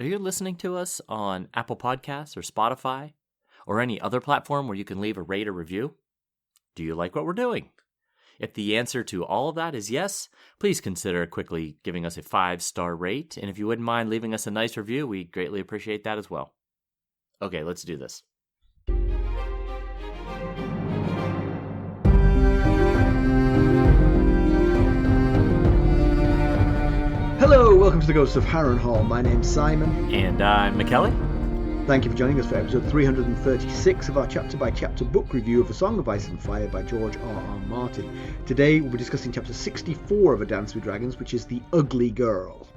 Are you listening to us on Apple Podcasts or Spotify or any other platform where you can leave a rate or review? Do you like what we're doing? If the answer to all of that is yes, please consider quickly giving us a 5-star rate. And if you wouldn't mind leaving us a nice review, we greatly appreciate that as well. Okay, let's do this. Hello, welcome to the Ghosts of Harrenhal. My name's Simon. And I'm Mackelly. Thank you for joining us for episode 336 of our chapter-by-chapter book review of The Song of Ice and Fire by George R.R. Martin. Today we'll be discussing chapter 64 of A Dance with Dragons, which is The Ugly Girl.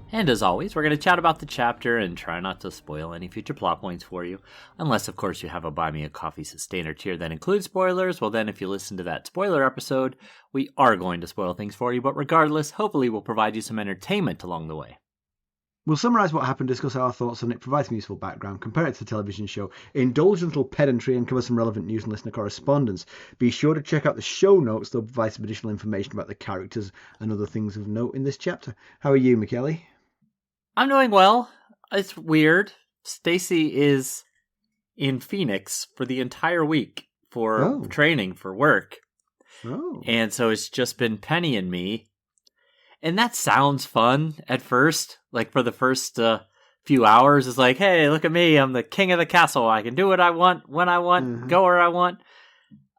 And as always, we're going to chat about the chapter and try not to spoil any future plot points for you. Unless, of course, you have a Buy Me a Coffee Sustainer tier that includes spoilers. Well, then if you listen to that spoiler episode, we are going to spoil things for you. But regardless, hopefully we'll provide you some entertainment along the way. We'll summarise what happened, discuss our thoughts on it, provide some useful background, compare it to the television show, indulge in a little pedantry, and cover some relevant news and listener correspondence. Be sure to check out the show notes. They'll provide some additional information about the characters and other things of note in this chapter. How are you, Mackelly? I'm doing well. It's weird. Stacy is in Phoenix for the entire week for training for work. Oh. And so it's just been Penny and me. And that sounds fun at first. Like for the first few hours, it's like, hey, look at me. I'm the king of the castle. I can do what I want, when I want, go where I want.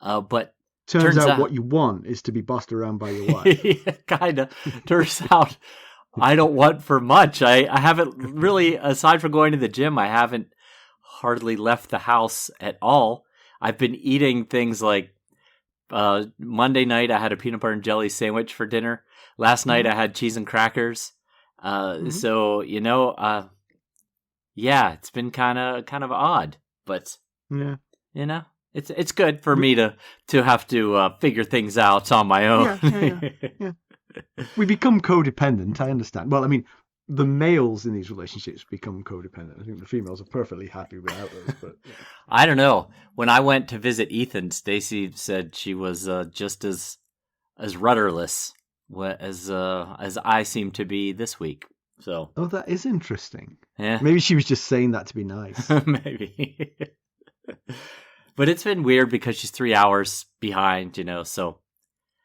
But turns out what you want is to be bossed around by your wife. Yeah, kind of. Turns out I don't want for much. I haven't really, aside from going to the gym, I haven't hardly left the house at all. I've been eating things like Monday night I had a peanut butter and jelly sandwich for dinner. Last night I had cheese and crackers. So, yeah, it's been kind of odd, but it's good for me to have to figure things out on my own. Yeah. We become codependent, I understand. Well, I mean, the males in these relationships become codependent. I think the females are perfectly happy without us. But I don't know. When I went to visit Ethan, Stacy said she was just as rudderless as I seem to be this week. So, that is interesting. Yeah, maybe she was just saying that to be nice. Maybe. But it's been weird because she's 3 hours behind, so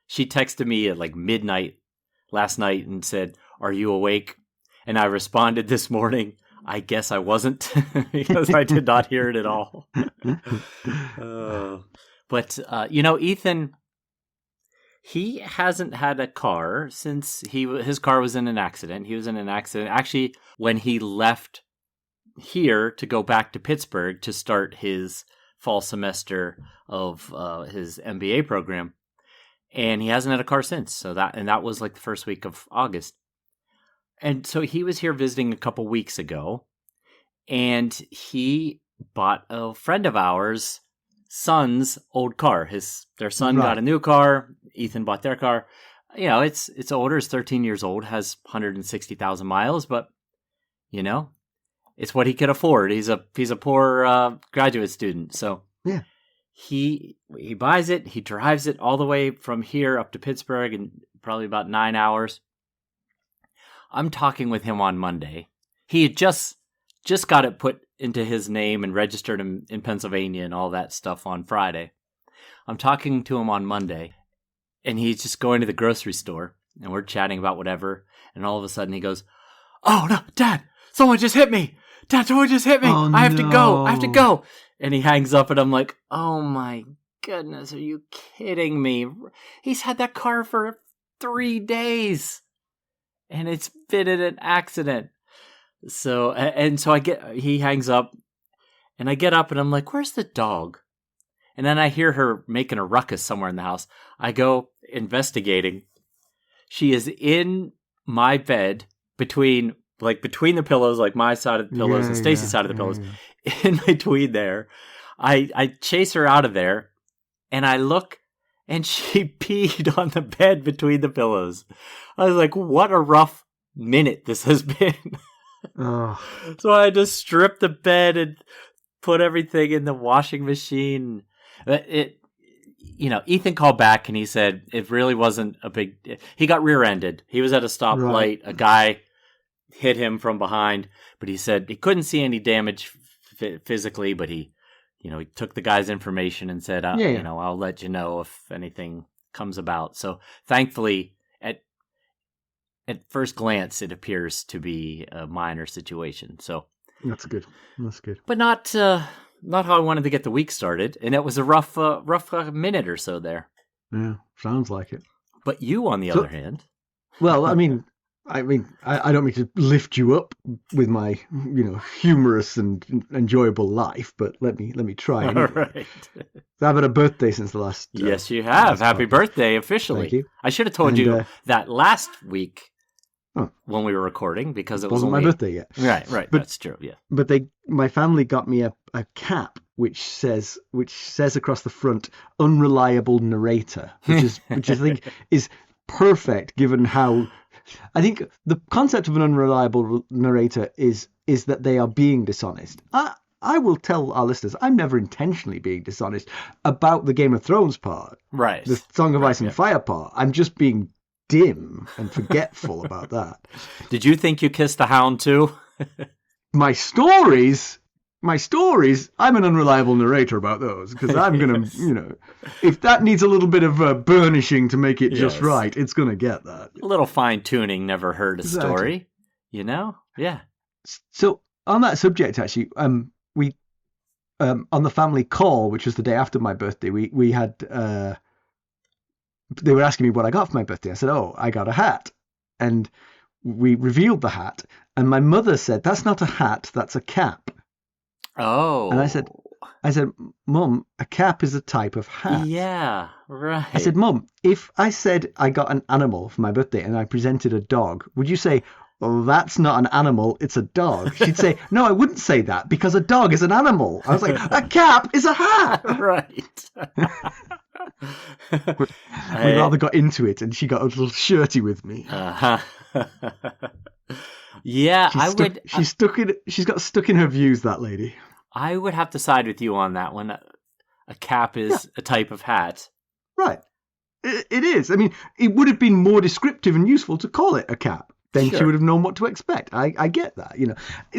she texted me at like midnight last night and said, "Are you awake?" And I responded this morning, "I guess I wasn't," because I did not hear it at all. But Ethan, he hasn't had a car since his car was in an accident. He was in an accident actually when he left here to go back to Pittsburgh to start his fall semester of his MBA program. And he hasn't had a car since. That was like the first week of August. And so he was here visiting a couple weeks ago, and he bought a friend of ours' son's old car. Their son got a new car. Ethan bought their car. It's older. It's 13 years old, has 160,000 miles, but it's what he could afford. He's a poor graduate student. So yeah. He buys it, he drives it all the way from here up to Pittsburgh in probably about 9 hours. I'm talking with him on Monday. He had just got it put into his name and registered him in Pennsylvania and all that stuff on Friday. I'm talking to him on Monday, and he's just going to the grocery store, and we're chatting about whatever, and all of a sudden he goes, "Oh, no, Dad, someone just hit me. Dad, someone just hit me. Oh, I have to go. And he hangs up, and I'm like, oh my goodness, are you kidding me? He's had that car for 3 days, and it's been in an accident. So he hangs up, and I get up, and I'm like, where's the dog? And then I hear her making a ruckus somewhere in the house. I go investigating. She is in my bed between the pillows, like my side of the pillows and Stacy's side of the pillows. In between there, I chase her out of there, and I look, and she peed on the bed between the pillows. I was like, what a rough minute this has been. So I just stripped the bed and put everything in the washing machine. Ethan called back and he said it really wasn't a big. He got rear-ended. He was at a stoplight. Right. A guy hit him from behind, but he said he couldn't see any damage physically, but he took the guy's information and said, I'll let you know if anything comes about. So thankfully, at first glance, it appears to be a minor situation. So that's good. That's good. But not how I wanted to get the week started, and it was a rough minute or so there. Yeah, sounds like it. But you, on the other hand, well, I mean, I don't mean to lift you up with my, humorous and enjoyable life, but let me try. Anyway. All right. I've had a birthday since the last. Yes, you have. Happy birthday, officially. Thank you. I should have told you that last week when we were recording, because it wasn't my birthday yet. Right. But, that's true. Yeah. But my family got me a cap which says across the front, "Unreliable narrator," which I think is perfect given how. I think the concept of an unreliable narrator is that they are being dishonest. I will tell our listeners, I'm never intentionally being dishonest about the Game of Thrones part. Right. The Song of Ice and Fire part. I'm just being dim and forgetful about that. Did you think you kissed the hound too? My stories, I'm an unreliable narrator about those, because I'm going to, if that needs a little bit of burnishing to make it just right, it's going to get that. A little fine-tuning never hurt a story, Yeah. So on that subject, actually, we on the family call, which was the day after my birthday, we had, they were asking me what I got for my birthday. I said, I got a hat. And we revealed the hat, and my mother said, "That's not a hat, that's a cap." Oh. And I said, "Mum, a cap is a type of hat." Yeah, right. I said, "Mum, if I said I got an animal for my birthday and I presented a dog, would you say, 'Oh, that's not an animal, it's a dog'?" She'd say, "No, I wouldn't say that, because a dog is an animal." I was like, "A cap is a hat." Right. We rather got into it, and she got a little shirty with me. Uh-huh. Yeah, She's got stuck in her views, that lady. I would have to side with you on that one. A cap is a type of hat. Right. It is. I mean, it would have been more descriptive and useful to call it a cap. Then she would have known what to expect. I get that,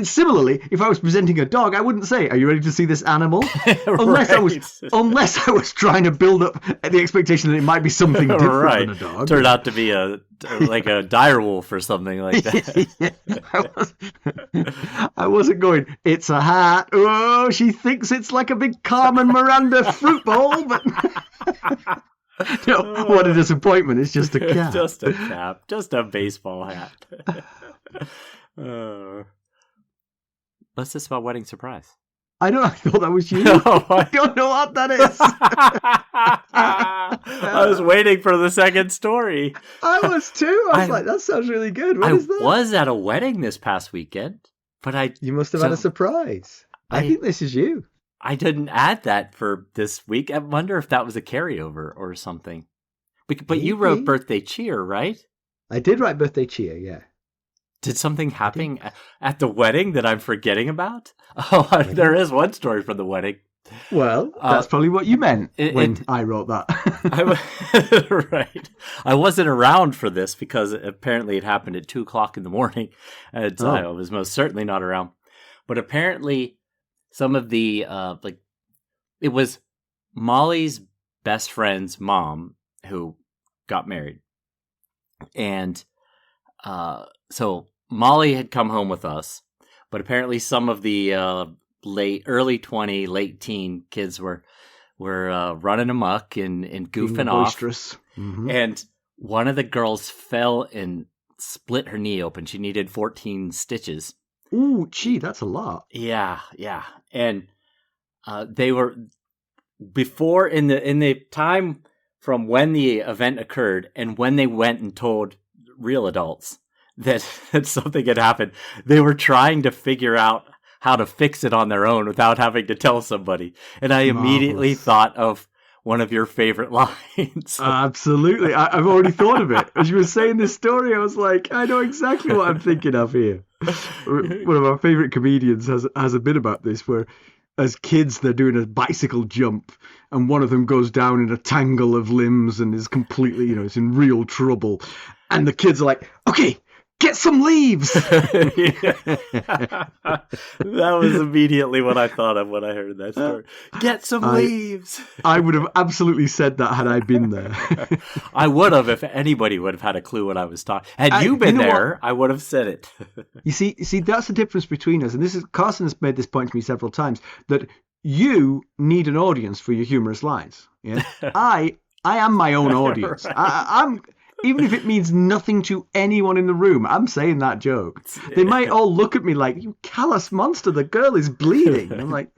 Similarly, if I was presenting a dog, I wouldn't say, "Are you ready to see this animal?" unless I was trying to build up the expectation that it might be something different than a dog. Turned out to be like a direwolf or something like that. I wasn't going, "It's a hat. Oh, she thinks it's like a big Carmen Miranda fruit bowl," but. What a disappointment. It's just a cap. Just a cap. Just a baseball hat. What's this about wedding surprise? I thought that was you. I don't know what that is. I was waiting for the second story. I was too. I was like, that sounds really good. What is that? I was at a wedding this past weekend, but You must have had a surprise. I think this is you. I didn't add that for this week. I wonder if that was a carryover or something. But you wrote birthday cheer, right? I did write birthday cheer, yeah. Did something happen at the wedding that I'm forgetting about? Oh, there is one story from the wedding. Well, that's probably what you meant when I wrote that. Right. I wasn't around for this because apparently it happened at 2:00 in the morning. And I was most certainly not around. But apparently some of the, it was Molly's best friend's mom who got married. And so Molly had come home with us, but apparently some of the early 20, late teen kids were running amok and goofing off. Mm-hmm. And one of the girls fell and split her knee open. She needed 14 stitches. Ooh, gee, that's a lot. Yeah. And they were before in the time from when the event occurred and when they went and told real adults that something had happened. They were trying to figure out how to fix it on their own without having to tell somebody. And I immediately thought of one of your favorite lines. Absolutely. I've already thought of it. As you were saying this story, I was like, I know exactly what I'm thinking of here. One of our favorite comedians has a bit about this where as kids they're doing a bicycle jump and one of them goes down in a tangle of limbs and is completely, is in real trouble. And the kids are like, okay, get some leaves. That was immediately what I thought of when I heard that story. Get some leaves. I would have absolutely said that had I been there. I would have if anybody would have had a clue what I was talking. Had you been there, I would have said it. You see, that's the difference between us. And this is Carson has made this point to me several times, that you need an audience for your humorous lines. Yeah? I am my own audience. Right. I'm even if it means nothing to anyone in the room, I'm saying that joke. They might all look at me like, you callous monster, the girl is bleeding. I'm like,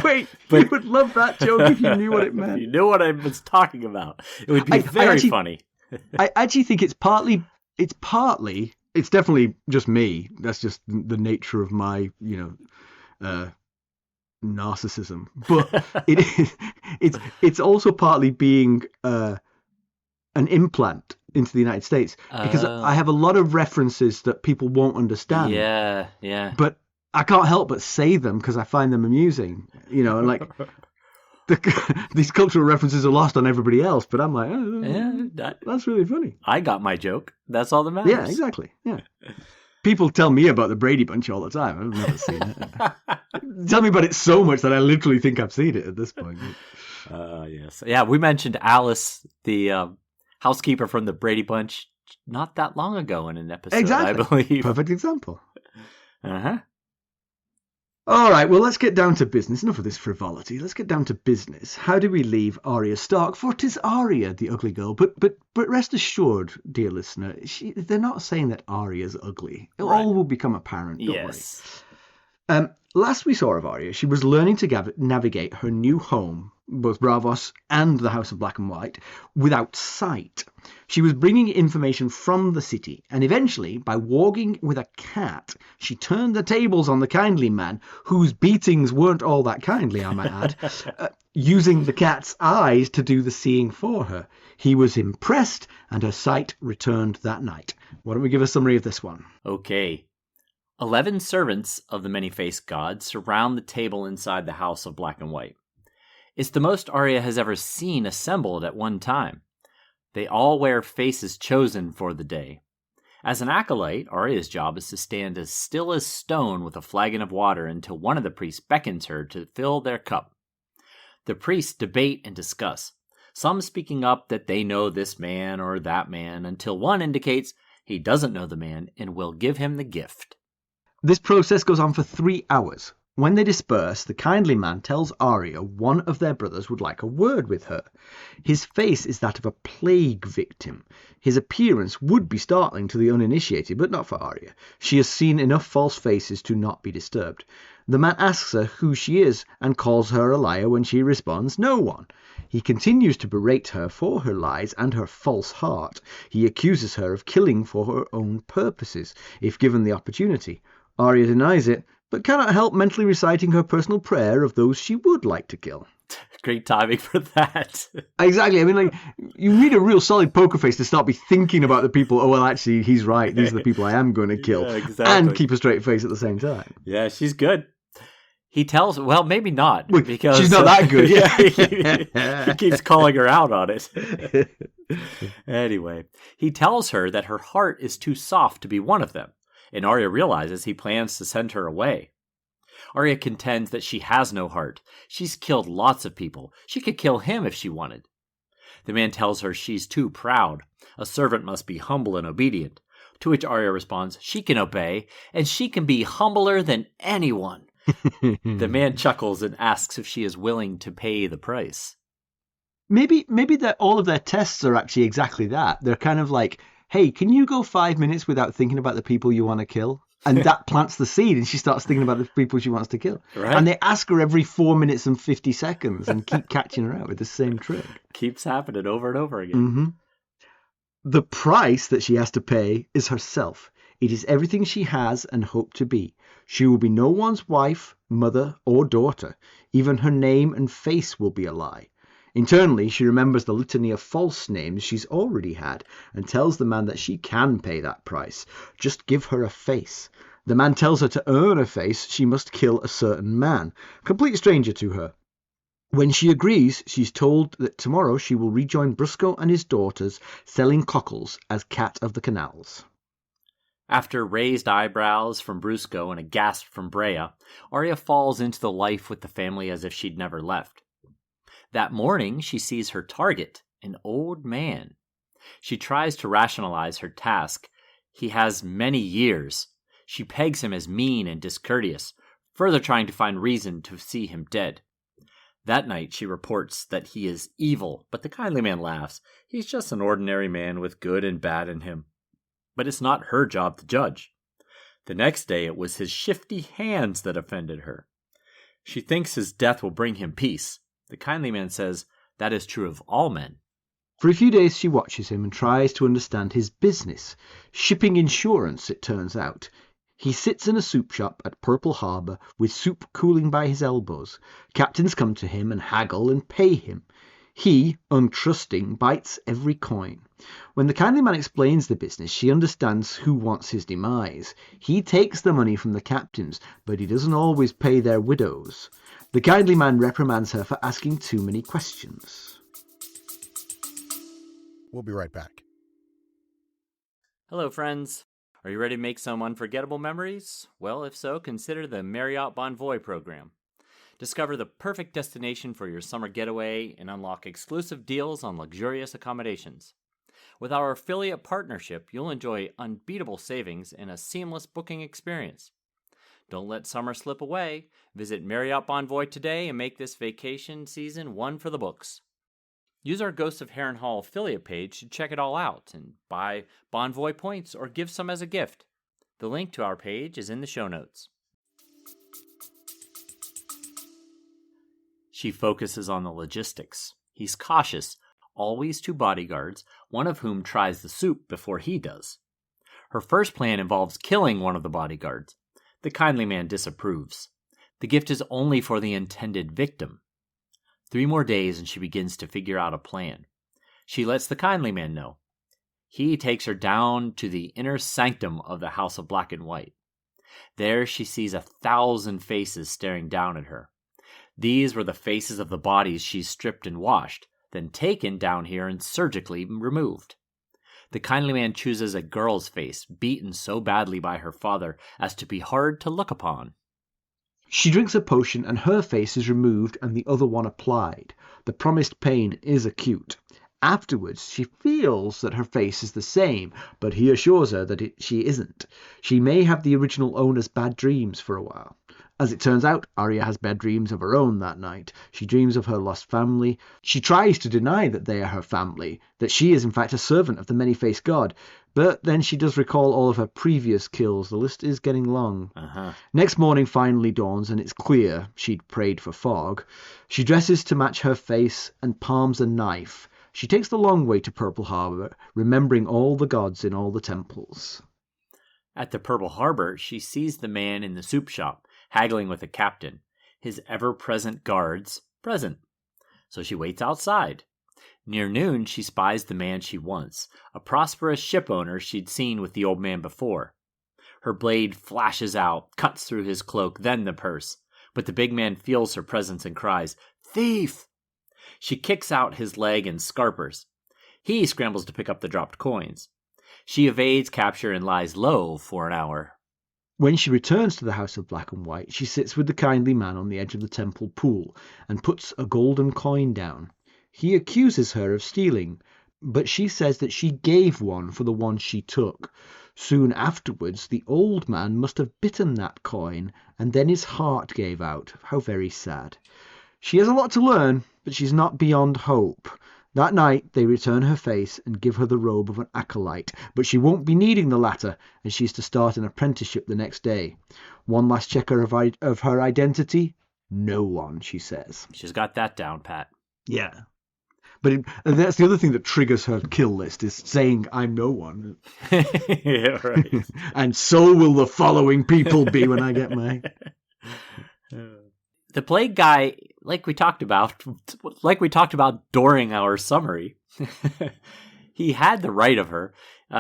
wait, you would love that joke if you knew what it meant. If you knew what I was talking about. It would be very funny. I actually think it's definitely just me. That's just the nature of my, narcissism. But it's also partly being an implant into the United States, because I have a lot of references that people won't understand. Yeah. But I can't help but say them because I find them amusing, and like these cultural references are lost on everybody else. But I'm like, that's really funny. I got my joke. That's all that matters. Yeah, exactly. Yeah. People tell me about the Brady Bunch all the time. I've never seen it. Tell me about it so much that I literally think I've seen it at this point. Yes. Yeah, we mentioned Alice, the housekeeper from the Brady Bunch, not that long ago in an episode, exactly. I believe. Perfect example. Uh-huh. All right, well, let's get down to business. Enough of this frivolity. Let's get down to business. How do we leave Arya Stark? For 'tis Arya, the ugly girl. But rest assured, dear listener, they're not saying that Arya's ugly. It all will become apparent, don't worry. Last we saw of Arya, she was learning to navigate her new home, both Braavos and the House of Black and White, without sight. She was bringing information from the city, and eventually, by walking with a cat, she turned the tables on the kindly man, whose beatings weren't all that kindly, I might add, using the cat's eyes to do the seeing for her. He was impressed, and her sight returned that night. Why don't we give a summary of this one? Okay. 11 servants of the many-faced god surround the table inside the House of Black and White. It's the most Arya has ever seen assembled at one time. They all wear faces chosen for the day. As an acolyte, Arya's job is to stand as still as stone with a flagon of water until one of the priests beckons her to fill their cup. The priests debate and discuss, some speaking up that they know this man or that man, until one indicates he doesn't know the man and will give him the gift. This process goes on for 3 hours. When they disperse, the kindly man tells Arya one of their brothers would like a word with her. His face is that of a plague victim. His appearance would be startling to the uninitiated, but not for Arya. She has seen enough false faces to not be disturbed. The man asks her who she is and calls her a liar when she responds, no one. He continues to berate her for her lies and her false heart. He accuses her of killing for her own purposes, if given the opportunity. Arya denies it, but cannot help mentally reciting her personal prayer of those she would like to kill. Great timing for that. Exactly. I mean, like, you need a real solid poker face to start be thinking about the people, oh, well, actually, he's right. These are the people I am going to kill. Yeah, exactly. And keep a straight face at the same time. Yeah, she's good. He tells, well, maybe not. Because she's not that good. He keeps calling her out on it. Anyway, he tells her that her heart is too soft to be one of them. And Arya realizes he plans to send her away. Arya contends that she has no heart. She's killed lots of people. She could kill him if she wanted. The man tells her she's too proud. A servant must be humble and obedient. To which Arya responds, she can obey, and she can be humbler than anyone. The man chuckles and asks if she is willing to pay the price. Maybe that all of their tests are actually exactly that. They're kind of like, hey, can you go 5 minutes without thinking about the people you want to kill? And that plants the seed, and she starts thinking about the people she wants to kill. Right. And they ask her every 4 minutes and 50 seconds and keep catching her out with the same trick. Keeps happening over and over again. Mm-hmm. The price that she has to pay is herself. It is everything she has and hope to be. She will be no one's wife, mother, or daughter. Even her name and face will be a lie. Internally, she remembers the litany of false names she's already had and tells the man that she can pay that price. Just give her a face. The man tells her to earn a face, she must kill a certain man, complete stranger to her. When she agrees, she's told that tomorrow she will rejoin Brusco and his daughters, selling cockles as cat of the canals. After raised eyebrows from Brusco and a gasp from Brea, Arya falls into the life with the family as if she'd never left. That morning, she sees her target, an old man. She tries to rationalize her task. He has many years. She pegs him as mean and discourteous, further trying to find reason to see him dead. That night, she reports that he is evil, but the kindly man laughs. He's just an ordinary man with good and bad in him. But it's not her job to judge. The next day, it was his shifty hands that offended her. She thinks his death will bring him peace. The kindly man says that is true of all men. For a few days she watches him and tries to understand his business. Shipping insurance, it turns out. He sits in a soup shop at Purple Harbour with soup cooling by his elbows. Captains come to him and haggle and pay him. He, untrusting, bites every coin. When the kindly man explains the business, she understands who wants his demise. He takes the money from the captains, but he doesn't always pay their widows. The kindly man reprimands her for asking too many questions. We'll be right back. Hello, friends. Are you ready to make some unforgettable memories? Well, if so, consider the Marriott Bonvoy program. Discover the perfect destination for your summer getaway and unlock exclusive deals on luxurious accommodations. With our affiliate partnership, you'll enjoy unbeatable savings and a seamless booking experience. Don't let summer slip away. Visit Marriott Bonvoy today and make this vacation season one for the books. Use our Ghosts of Harrenhal affiliate page to check it all out and buy Bonvoy points or give some as a gift. The link to our page is in the show notes. She focuses on the logistics. He's cautious, always 2 bodyguards, one of whom tries the soup before he does. Her first plan involves killing one of the bodyguards. The kindly man disapproves. The gift is only for the intended victim. 3 more days and she begins to figure out a plan. She lets the kindly man know. He takes her down to the inner sanctum of the House of Black and White. There she sees 1,000 faces staring down at her. These were the faces of the bodies she's stripped and washed, then taken down here and surgically removed. The kindly man chooses a girl's face, beaten so badly by her father as to be hard to look upon. She drinks a potion and her face is removed and the other one applied. The promised pain is acute. Afterwards, she feels that her face is the same, but he assures her that she isn't. She may have the original owner's bad dreams for a while. As it turns out, Arya has bad dreams of her own that night. She dreams of her lost family. She tries to deny that they are her family, that she is in fact a servant of the many-faced god. But then she does recall all of her previous kills. The list is getting long. Next morning finally dawns and it's clear she'd prayed for fog. She dresses to match her face and palms a knife. She takes the long way to Purple Harbour, remembering all the gods in all the temples. At the Purple Harbor, she sees the man in the soup shop, haggling with the captain, his ever-present guards present. So she waits outside. Near noon, she spies the man she wants, a prosperous ship owner she'd seen with the old man before. Her blade flashes out, cuts through his cloak, then the purse. But the big man feels her presence and cries, "Thief!" She kicks out his leg and scarpers. He scrambles to pick up the dropped coins. She evades capture and lies low for an hour. When she returns to the House of Black and White, she sits with the kindly man on the edge of the temple pool and puts a golden coin down. He accuses her of stealing, but she says that she gave one for the one she took. Soon afterwards, the old man must have bitten that coin, and then his heart gave out. How very sad. She has a lot to learn, but she's not beyond hope. That night, they return her face and give her the robe of an acolyte, but she won't be needing the latter, and she's to start an apprenticeship the next day. One last checker of her identity? No one, she says. She's got that down, Pat. Yeah. But that's the other thing that triggers her kill list, is saying, I'm no one. Yeah, right. And so will the following people be when I get my... The plague guy, like we talked about during our summary, he had the right of her,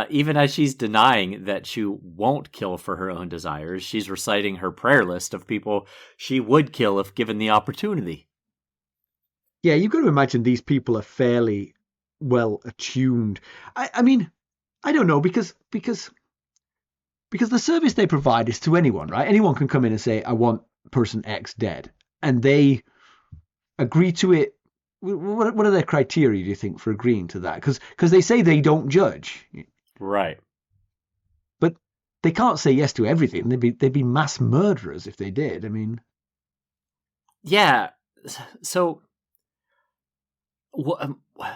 even as she's denying that she won't kill for her own desires. She's reciting her prayer list of people she would kill if given the opportunity. Yeah, you've got to imagine these people are fairly well attuned. I mean, I don't know, because because the service they provide is to anyone, right? Anyone can come in and say, I want person X dead. And they agree to it. What are their criteria, do you think, for agreeing to that? Because they say they don't judge. Right. But they can't say yes to everything. They'd be mass murderers if they did. I mean... Yeah. So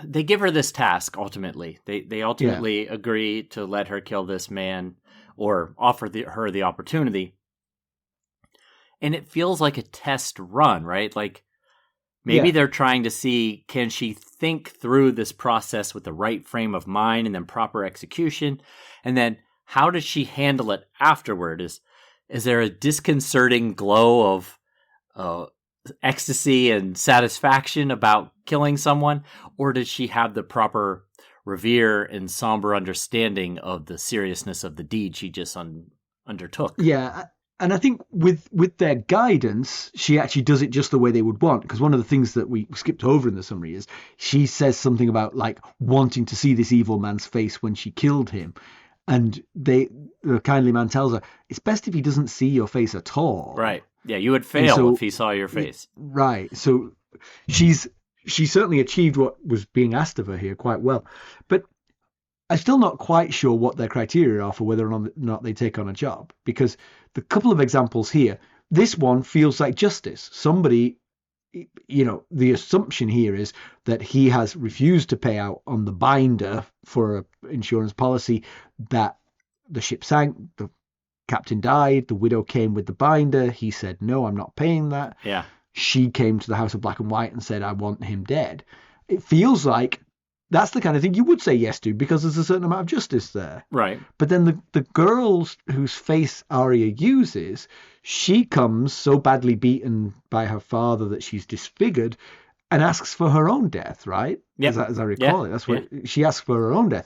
they give her this task, ultimately. They ultimately agree to let her kill this man or offer her the opportunity. And it feels like a test run, right? Like maybe they're trying to see, can she think through this process with the right frame of mind and then proper execution? And then how does she handle it afterward? Is there a disconcerting glow of ecstasy and satisfaction about killing someone? Or does she have the proper revere and somber understanding of the seriousness of the deed she just undertook? Yeah. And I think with their guidance, she actually does it just the way they would want. Because one of the things that we skipped over in the summary is she says something about like wanting to see this evil man's face when she killed him. And the kindly man tells her, it's best if he doesn't see your face at all. Right. Yeah, you would fail if he saw your face. Right. So she certainly achieved what was being asked of her here quite well. But I'm still not quite sure what their criteria are for whether or not they take on a job. Because the couple of examples here, this one feels like justice. Somebody, the assumption here is that he has refused to pay out on the binder for an insurance policy, that the ship sank, the captain died, the widow came with the binder. He said, no, I'm not paying that. Yeah. She came to the House of Black and White and said, I want him dead. It feels like that's the kind of thing you would say yes to because there's a certain amount of justice there. Right. But then the girl whose face Arya uses, she comes so badly beaten by her father that she's disfigured and asks for her own death, right? Yep. As I recall it. That's what she asks for her own death.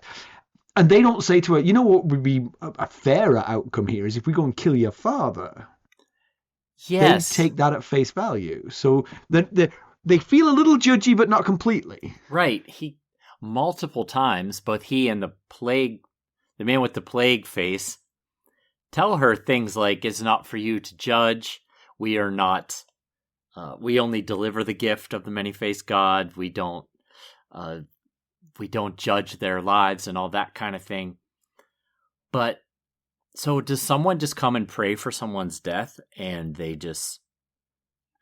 And they don't say to her, you know what would be a fairer outcome here is if we go and kill your father. Yes. They take that at face value. So they feel a little judgy, but not completely. Right. Multiple times, both he and the man with the plague face, tell her things like, it's not for you to judge. We are not, we only deliver the gift of the many-faced God. We don't judge their lives and all that kind of thing. But so does someone just come and pray for someone's death and they just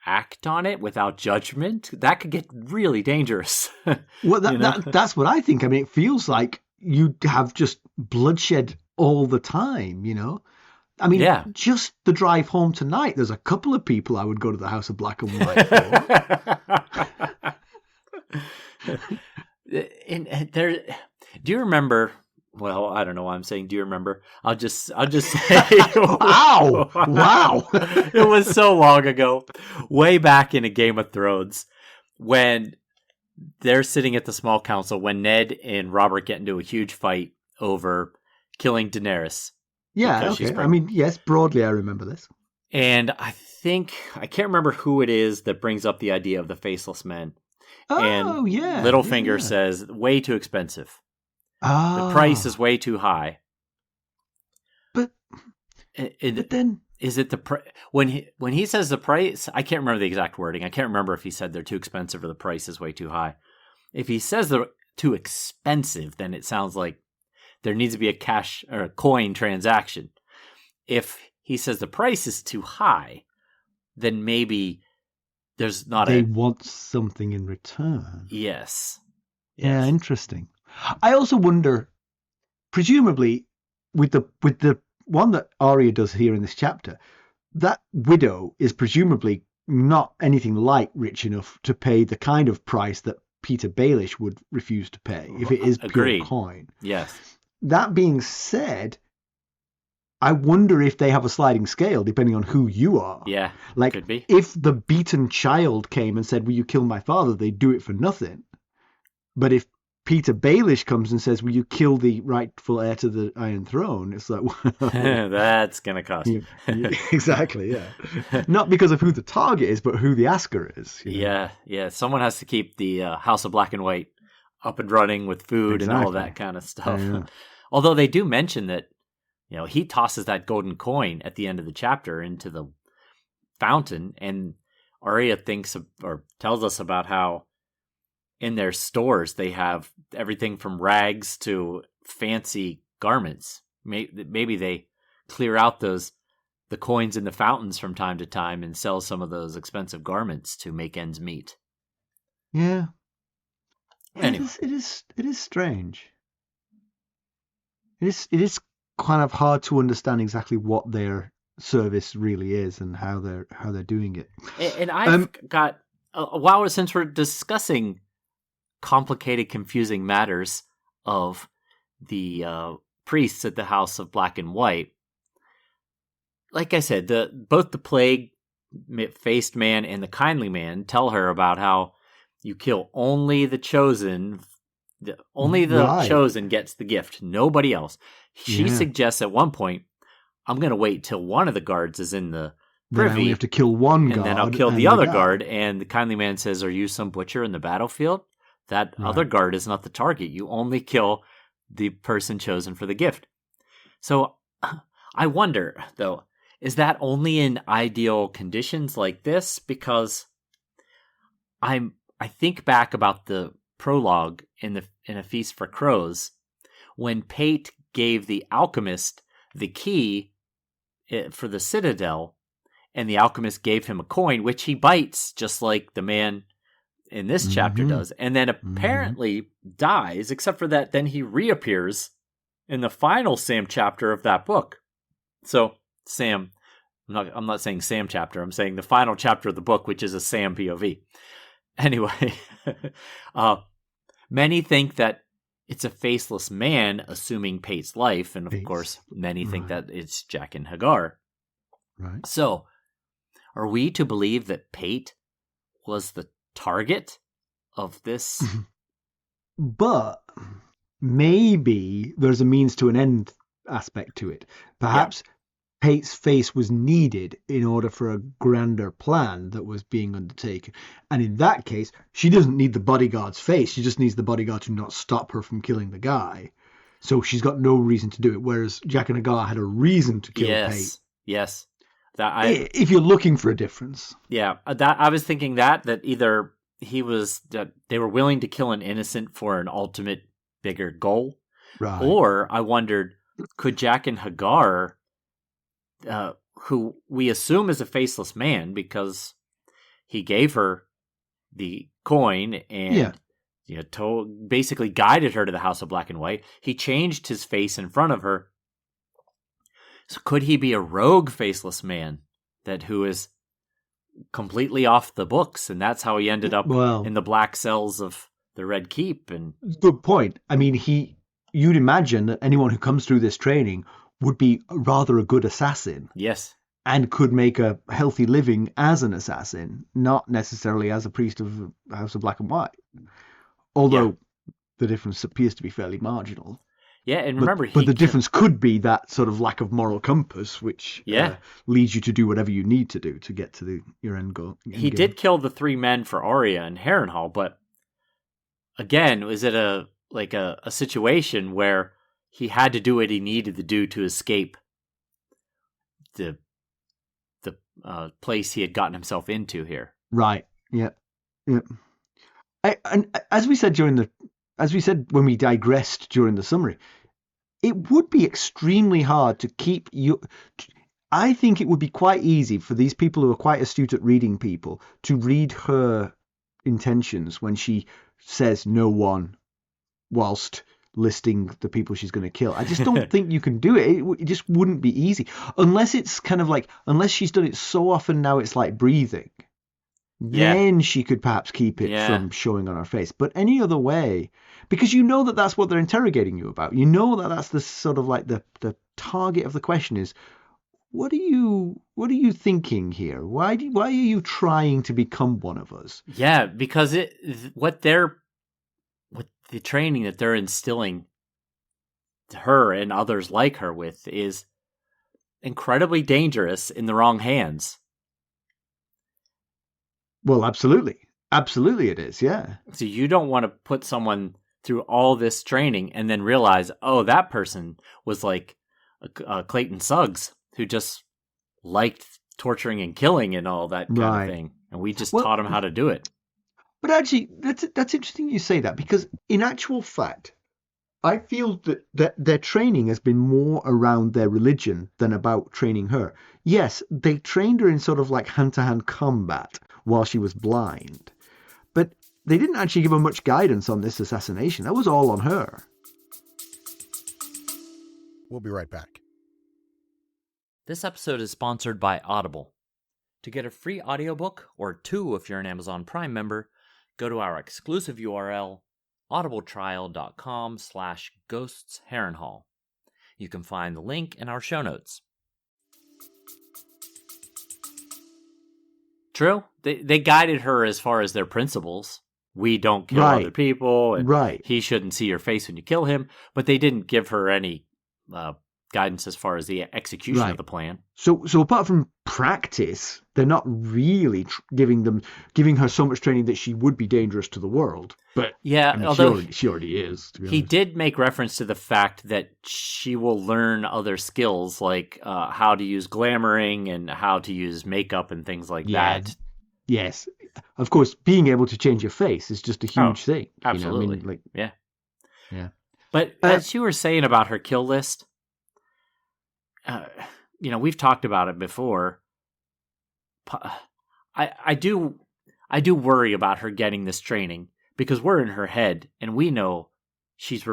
act on it without judgment? That could get really dangerous. Well, that's what I think. I mean, it feels like you have just bloodshed all the time, I mean, just the drive home tonight, there's a couple of people I would go to the House of Black and White for. And there, do you remember? Well, I don't know why I'm saying, do you remember? I'll just say, wow. It was so long ago, way back in a Game of Thrones, when they're sitting at the small council, when Ned and Robert get into a huge fight over killing Daenerys. Yeah, okay. I mean, yes, broadly I remember this. And I can't remember who it is that brings up the idea of the faceless men. Oh, yeah. Littlefinger says, way too expensive. The price is way too high. But then... Is it when he says the price, I can't remember the exact wording. I can't remember if he said they're too expensive or the price is way too high. If he says they're too expensive, then it sounds like there needs to be a cash or a coin transaction. If he says the price is too high, then maybe there's not they want something in return. Yes. Yeah, interesting. I also wonder, presumably, with the one that Arya does here in this chapter, that widow is presumably not anything like rich enough to pay the kind of price that Peter Baelish would refuse to pay if it is pure coin. Yes. That being said, I wonder if they have a sliding scale depending on who you are. Yeah, like could be. If the beaten child came and said, will you kill my father? They'd do it for nothing. But if Peter Baelish comes and says, will you kill the rightful heir to the Iron Throne? It's like, well, that's going to cost you. Exactly, yeah. Not because of who the target is, but who the asker is. Yeah. Someone has to keep the House of Black and White up and running with food and all that kind of stuff. Yeah. Although they do mention that, he tosses that golden coin at the end of the chapter into the fountain, and Arya thinks or tells us about how in their stores they have everything from rags to fancy garments. Maybe they clear out the coins in the fountains from time to time and sell some of those expensive garments to make ends meet. Yeah. Anyway. It is strange. It is kind of hard to understand exactly what their service really is and how they're doing it. And I've got while since we're discussing complicated, confusing matters of the priests at the House of Black and White, like I said, both the plague-faced man and the kindly man tell her about how you kill only the chosen. Only the chosen gets the gift. Nobody else. She suggests at one point, I'm going to wait till one of the guards is in the privy. Then I only have to kill one guard. And then I'll kill the other guard. And the kindly man says, are you some butcher in the battlefield? That other guard is not the target. You only kill the person chosen for the gift. So I wonder, though, is that only in ideal conditions like this? Because I think back about the prologue in A Feast for Crows, when Pate gave the alchemist the key for the citadel, and the alchemist gave him a coin, which he bites, just like the man in this chapter does, and then apparently dies, except for that then he reappears in the final Sam chapter of that book. So Sam, I'm not saying Sam chapter, I'm saying the final chapter of the book, which is a Sam POV. Anyway, many think that it's a faceless man assuming Pate's life, and of course, many think that it's Jaqen H'ghar. Right. So, are we to believe that Pate was the target of this? But maybe there's a means to an end aspect to it. Perhaps Pate's face was needed in order for a grander plan that was being undertaken. And in that case, she doesn't need the bodyguard's face. She just needs the bodyguard to not stop her from killing the guy. So she's got no reason to do it. Whereas Jaqen H'ghar had a reason to kill Pate. Yes. If you're looking for a difference. Yeah. I was thinking that either they were willing to kill an innocent for an ultimate bigger goal. Right. Or I wondered, could Jaqen H'ghar, who we assume is a faceless man because he gave her the coin and basically guided her to the House of Black and White. He changed his face in front of her. So could he be a rogue faceless man who is completely off the books, and that's how he ended up in the black cells of the Red Keep? And good point. I mean, you'd imagine that anyone who comes through this training would be rather a good assassin. Yes. And could make a healthy living as an assassin, not necessarily as a priest of House of Black and White. Although the difference appears to be fairly marginal. Yeah, and remember... But the difference could be that sort of lack of moral compass, which leads you to do whatever you need to do to get to your end goal. He did kill the 3 men for Arya and Harrenhal, but again, was it a situation where he had to do what he needed to do to escape the place he had gotten himself into here? Right. Yeah. Yeah. And as we said when we digressed during the summary, it would be extremely hard to keep you. I think it would be quite easy for these people who are quite astute at reading people to read her intentions when she says no one whilst listing the people she's going to kill. I just don't think you can do it. It just wouldn't be easy unless it's kind of like, unless she's done it so often now it's like breathing. Then she could perhaps keep it from showing on her face. But any other way, because you know that's what they're interrogating you about. You know that's the sort of like the target of the question is, what are you thinking here? Why are you trying to become one of us? Yeah, because what the training that they're instilling her and others like her with is incredibly dangerous in the wrong hands. Well, absolutely. Absolutely it is, yeah. So you don't want to put someone through all this training and then realize, oh, that person was like Clayton Suggs, who just liked torturing and killing and all that kind of thing. And we just taught him how to do it. But actually, that's interesting you say that, because in actual fact, I feel that their training has been more around their religion than about training her. Yes, they trained her in sort of like hand-to-hand combat while she was blind, but they didn't actually give her much guidance on this assassination. That was all on her. We'll be right back. This episode is sponsored by Audible. To get a free audiobook, or 2 if you're an Amazon Prime member, go to our exclusive URL, audibletrial.com/ghostsharrenhal. You can find the link in our show notes. True, they guided her as far as their principles. We don't kill other people, and he shouldn't see your face when you kill him, but they didn't give her any guidance as far as the execution of the plan. So apart from practice, they're not really giving her so much training that she would be dangerous to the world. But yeah, I mean, although she already is. To be he honest. did make reference to the fact that she will learn other skills like how to use glamoring and how to use makeup and things like that. Yes, of course. Being able to change your face is just a huge thing. Absolutely, you know? yeah. But as you were saying about her kill list, we've talked about it before. I do worry about her getting this training because we're in her head and we know she's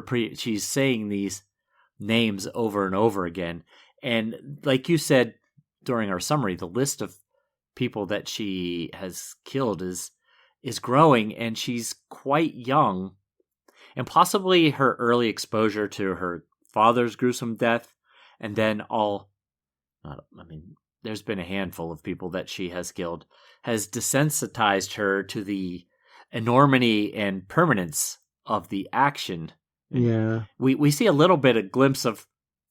saying these names over and over again. And like you said during our summary, the list of people that she has killed is growing, and she's quite young. And possibly her early exposure to her father's gruesome death, and then there's been a handful of people that she has killed, has desensitized her to the enormity and permanence of the action. Yeah. We see a little bit, a glimpse of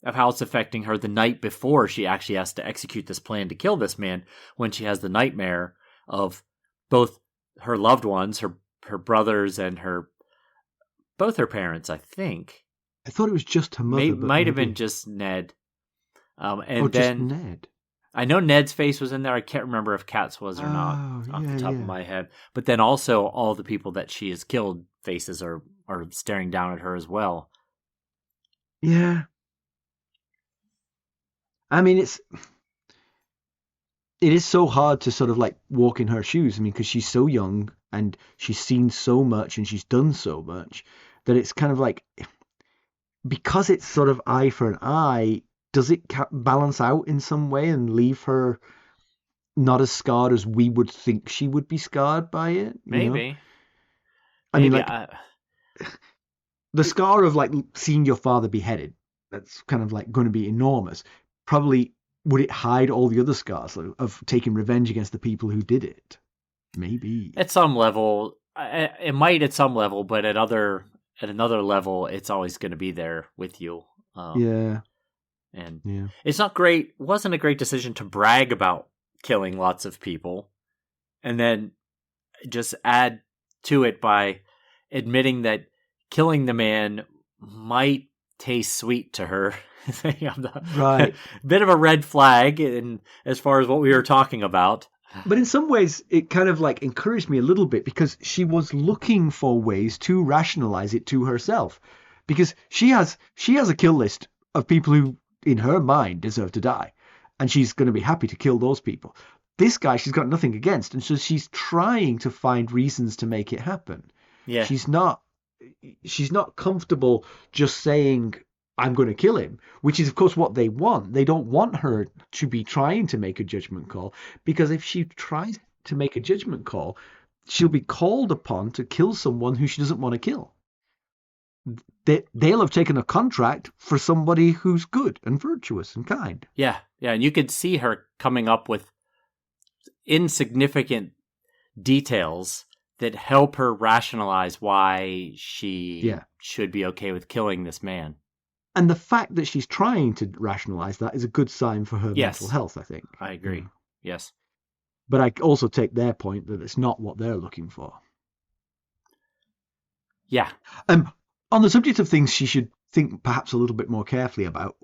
how it's affecting her the night before she actually has to execute this plan to kill this man, when she has the nightmare of both her loved ones, her brothers, and both her parents, I think. I thought it was just her mother. Might have been just Ned. And then just Ned. I know Ned's face was in there. I can't remember if Kat's was or not off the top of my head. But then also all the people that she has killed, faces are staring down at her as well. Yeah. I mean, it is so hard to sort of like walk in her shoes. I mean, because she's so young and she's seen so much and she's done so much that it's kind of like, because it's sort of eye for an eye, does it balance out in some way and leave her not as scarred as we would think she would be scarred by it? Maybe. I mean, like, the scar of like seeing your father beheaded, that's kind of like going to be enormous. Probably would it hide all the other scars of taking revenge against the people who did it? Maybe. At some level, it might at some level, but at another level, it's always going to be there with you. And it's not great. It wasn't a great decision to brag about killing lots of people and then just add to it by admitting that killing the man might taste sweet to her. Right. Bit of a red flag in as far as what we were talking about. But in some ways, it kind of like encouraged me a little bit, because she was looking for ways to rationalize it to herself, because she has a kill list of people who, in her mind, deserve to die, and she's going to be happy to kill those people. This guy, she's got nothing against, and so she's trying to find reasons to make it happen. Yeah, she's not comfortable just saying, I'm going to kill him, which is, of course, what they want. They don't want her to be trying to make a judgment call, because if she tries to make a judgment call, she'll be called upon to kill someone who she doesn't want to kill. They'll have taken a contract for somebody who's good and virtuous and kind. Yeah, and you could see her coming up with insignificant details that help her rationalize why she should be okay with killing this man. And the fact that she's trying to rationalize that is a good sign for her mental health, I think. I agree. Yes. But I also take their point that it's not what they're looking for. Yeah. On the subject of things she should think perhaps a little bit more carefully about,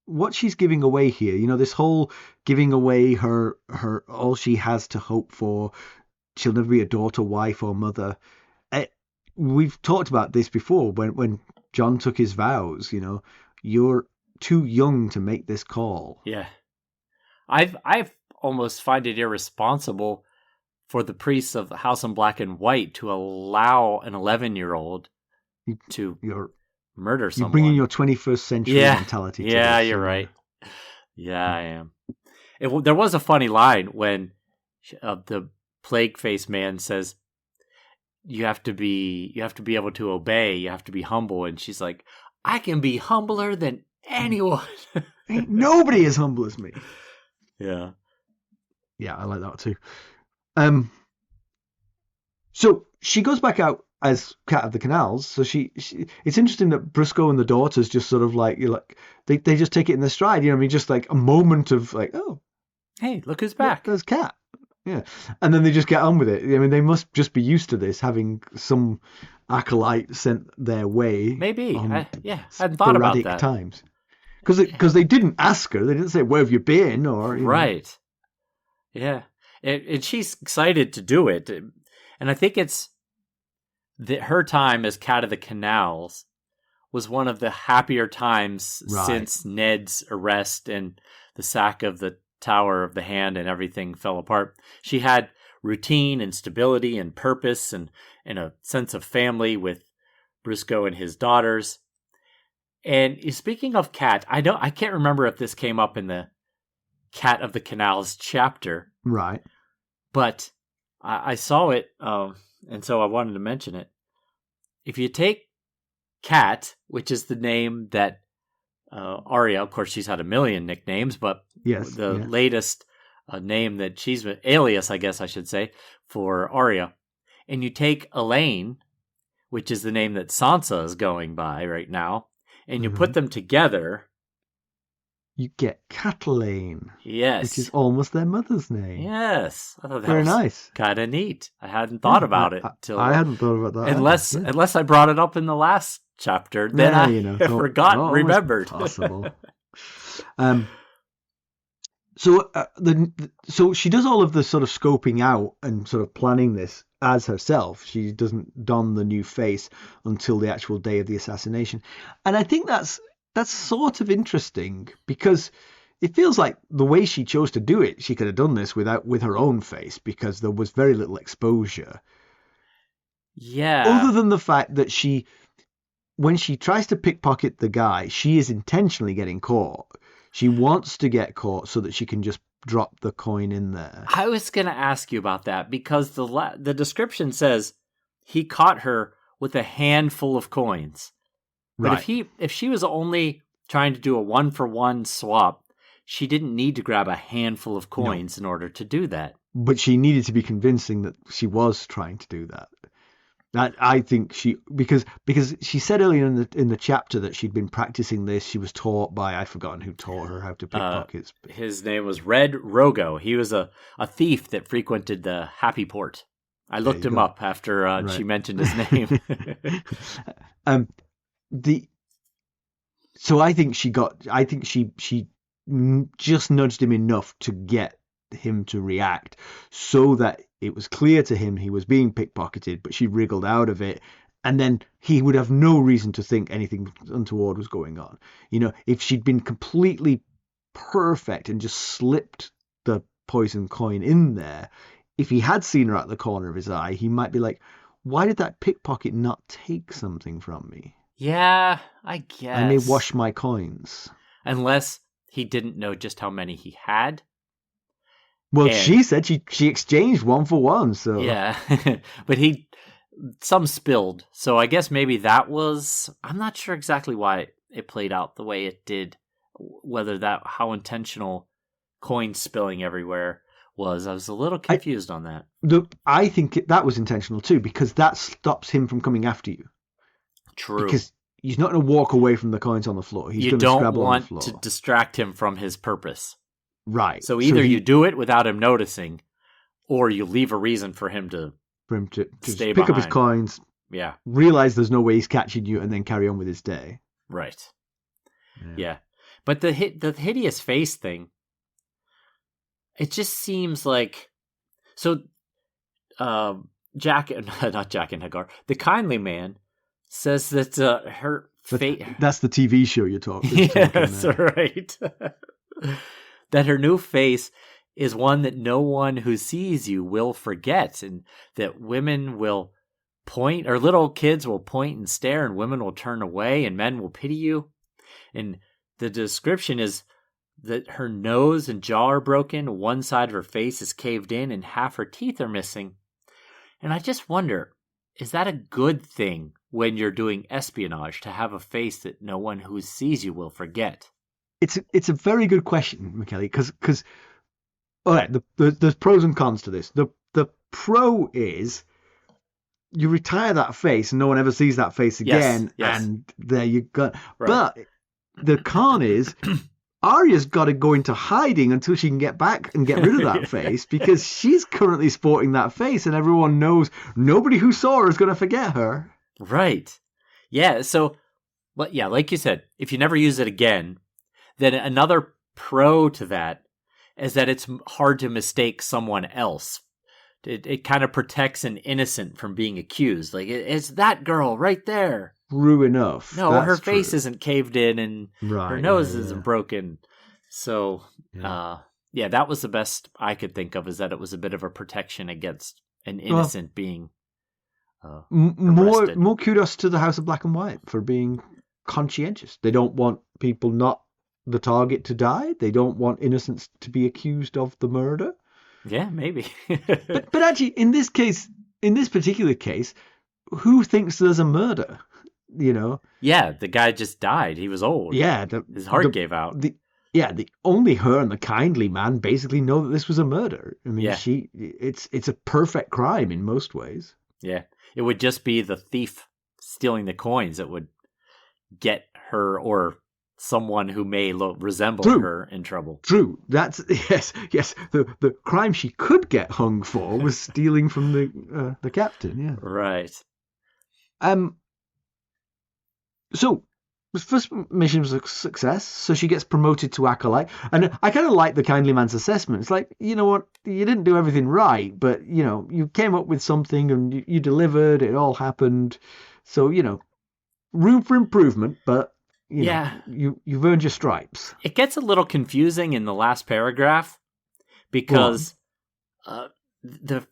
what she's giving away here, this whole giving away her all she has to hope for, she'll never be a daughter, wife, or mother. We've talked about this before when John took his vows. You're too young to make this call. Yeah. I've almost find it irresponsible for the priests of the House in Black and White to allow an 11-year-old to murder someone. You're bringing your 21st century mentality to Yeah, this, you're right. Yeah, I am. There was a funny line when the plague-faced man says, you have to be able to obey, you have to be humble, and she's like, I can be humbler than anyone. Ain't nobody as humble as me. Yeah. Yeah, I like that too. So she goes back out as Cat of the Canals. So she it's interesting that Briscoe and the daughters just sort of they just take it in their stride. Just like a moment of like, oh, hey, look who's back. There's Cat. Yeah. And then they just get on with it. They must just be used to this, having some acolyte sent their way. Maybe. I hadn't thought about that. Times. Because they didn't ask her. They didn't say, where have you been? Or right. Yeah. And she's excited to do it. And I think it's her time as Cat of the Canals was one of the happier times since Ned's arrest and the sack of the Tower of the Hand and everything fell apart. She had routine and stability and purpose and a sense of family with Briscoe and his daughters. And speaking of Cat, I can't remember if this came up in the Cat of the Canals chapter. Right. But I saw it, and so I wanted to mention it. If you take Cat, which is the name that Arya, of course, she's had a million nicknames, but latest name that she's alias, I guess I should say, for Arya, and you take Elaine, which is the name that Sansa is going by right now, and you put them together, you get Catelyn. Yes. Which is almost their mother's name. Yes. I thought that Very was nice. Kind of neat. I hadn't thought about it till I hadn't thought about that. Unless I brought it up in the last chapter, then I forgot, remembered. Possible. So she does all of the sort of scoping out and sort of planning this as herself. She doesn't don the new face until the actual day of the assassination, and I think that's sort of interesting because it feels like the way she chose to do it, she could have done this with her own face because there was very little exposure. Yeah. Other than the fact that when she tries to pickpocket the guy, she is intentionally getting caught. She wants to get caught so that she can just drop the coin in there. I was going to ask you about that because the description says he caught her with a handful of coins. But right. if she was only trying to do a 1-for-1 swap, she didn't need to grab a handful of coins in order to do that. But she needed to be convincing that she was trying to do that. That I think because she said earlier in the chapter that she'd been practicing this. She was taught by, I've forgotten who taught her how to pickpockets. His name was Red Rogo. He was a thief that frequented the Happy Port. I looked him up after she mentioned his name. So I think she just nudged him enough to get him to react so that it was clear to him he was being pickpocketed, but she wriggled out of it, and then he would have no reason to think anything untoward was going on. If she'd been completely perfect and just slipped the poison coin in there, if he had seen her out the corner of his eye, he might be like, why did that pickpocket not take something from me? Yeah, I guess. I may wash my coins. Unless he didn't know just how many he had. Well, she said she exchanged 1-for-1, so... Yeah, but some spilled. So I guess maybe that was... I'm not sure exactly why it played out the way it did. How intentional coin spilling everywhere was. I was a little confused on that. I think that was intentional too, because that stops him from coming after you. True. Because he's not going to walk away from the coins on the floor. He's going to scrabble on the floor. You don't want to distract him from his purpose. Right. So either you do it without him noticing, or you leave a reason for him to stay pick up his coins, realize there's no way he's catching you, and then carry on with his day. Right. Yeah. But the hideous face thing, it just seems like so. Jack, not Jack and Hagar, the kindly man says that her face. That's the TV show you're talking. Yes, right. That her new face is one that no one who sees you will forget, and that women will point, or little kids will point and stare, and women will turn away, and men will pity you. And the description is that her nose and jaw are broken, one side of her face is caved in, and half her teeth are missing. And I just wonder, is that a good thing when you're doing espionage, to have a face that no one who sees you will forget? It's a very good question, Mackelly, because all right, there's pros and cons to this. The pro is you retire that face and no one ever sees that face again, yes. and there you go. Right. But the con is Arya's got to go into hiding until she can get back and get rid of that face, because she's currently sporting that face, and everyone knows nobody who saw her is going to forget her. Right. Yeah. So, but yeah, like you said, if you never use it again, then another pro to that is that it's hard to mistake someone else. It kind of protects an innocent from being accused. Like, it's that girl right there. True enough. No, That's her face true. isn't caved in, and her nose isn't broken. So, that was the best I could think of, is that it was a bit of a protection against an innocent being arrested. More kudos to the House of Black and White for being conscientious. They don't want people not the target to die. They don't want innocents to be accused of the murder. Yeah, maybe. but actually, in this particular case, who thinks there's a murder? You know? Yeah, the guy just died. He was old. Yeah. His heart gave out. Only her and the kindly man basically know that this was a murder. I mean, Yeah. it's a perfect crime in most ways. Yeah. It would just be the thief stealing the coins that would get her, or someone who may resemble her, in trouble. True. That's yes. The crime she could get hung for was stealing from the captain. Yeah. Right. So the first mission was a success. So she gets promoted to Acolyte, and I kind of like the kindly man's assessment. It's like, you know what, you didn't do everything right, but you know, you came up with something and you delivered. It all happened. So room for improvement, but. You've earned your stripes. It gets a little confusing in the last paragraph, because the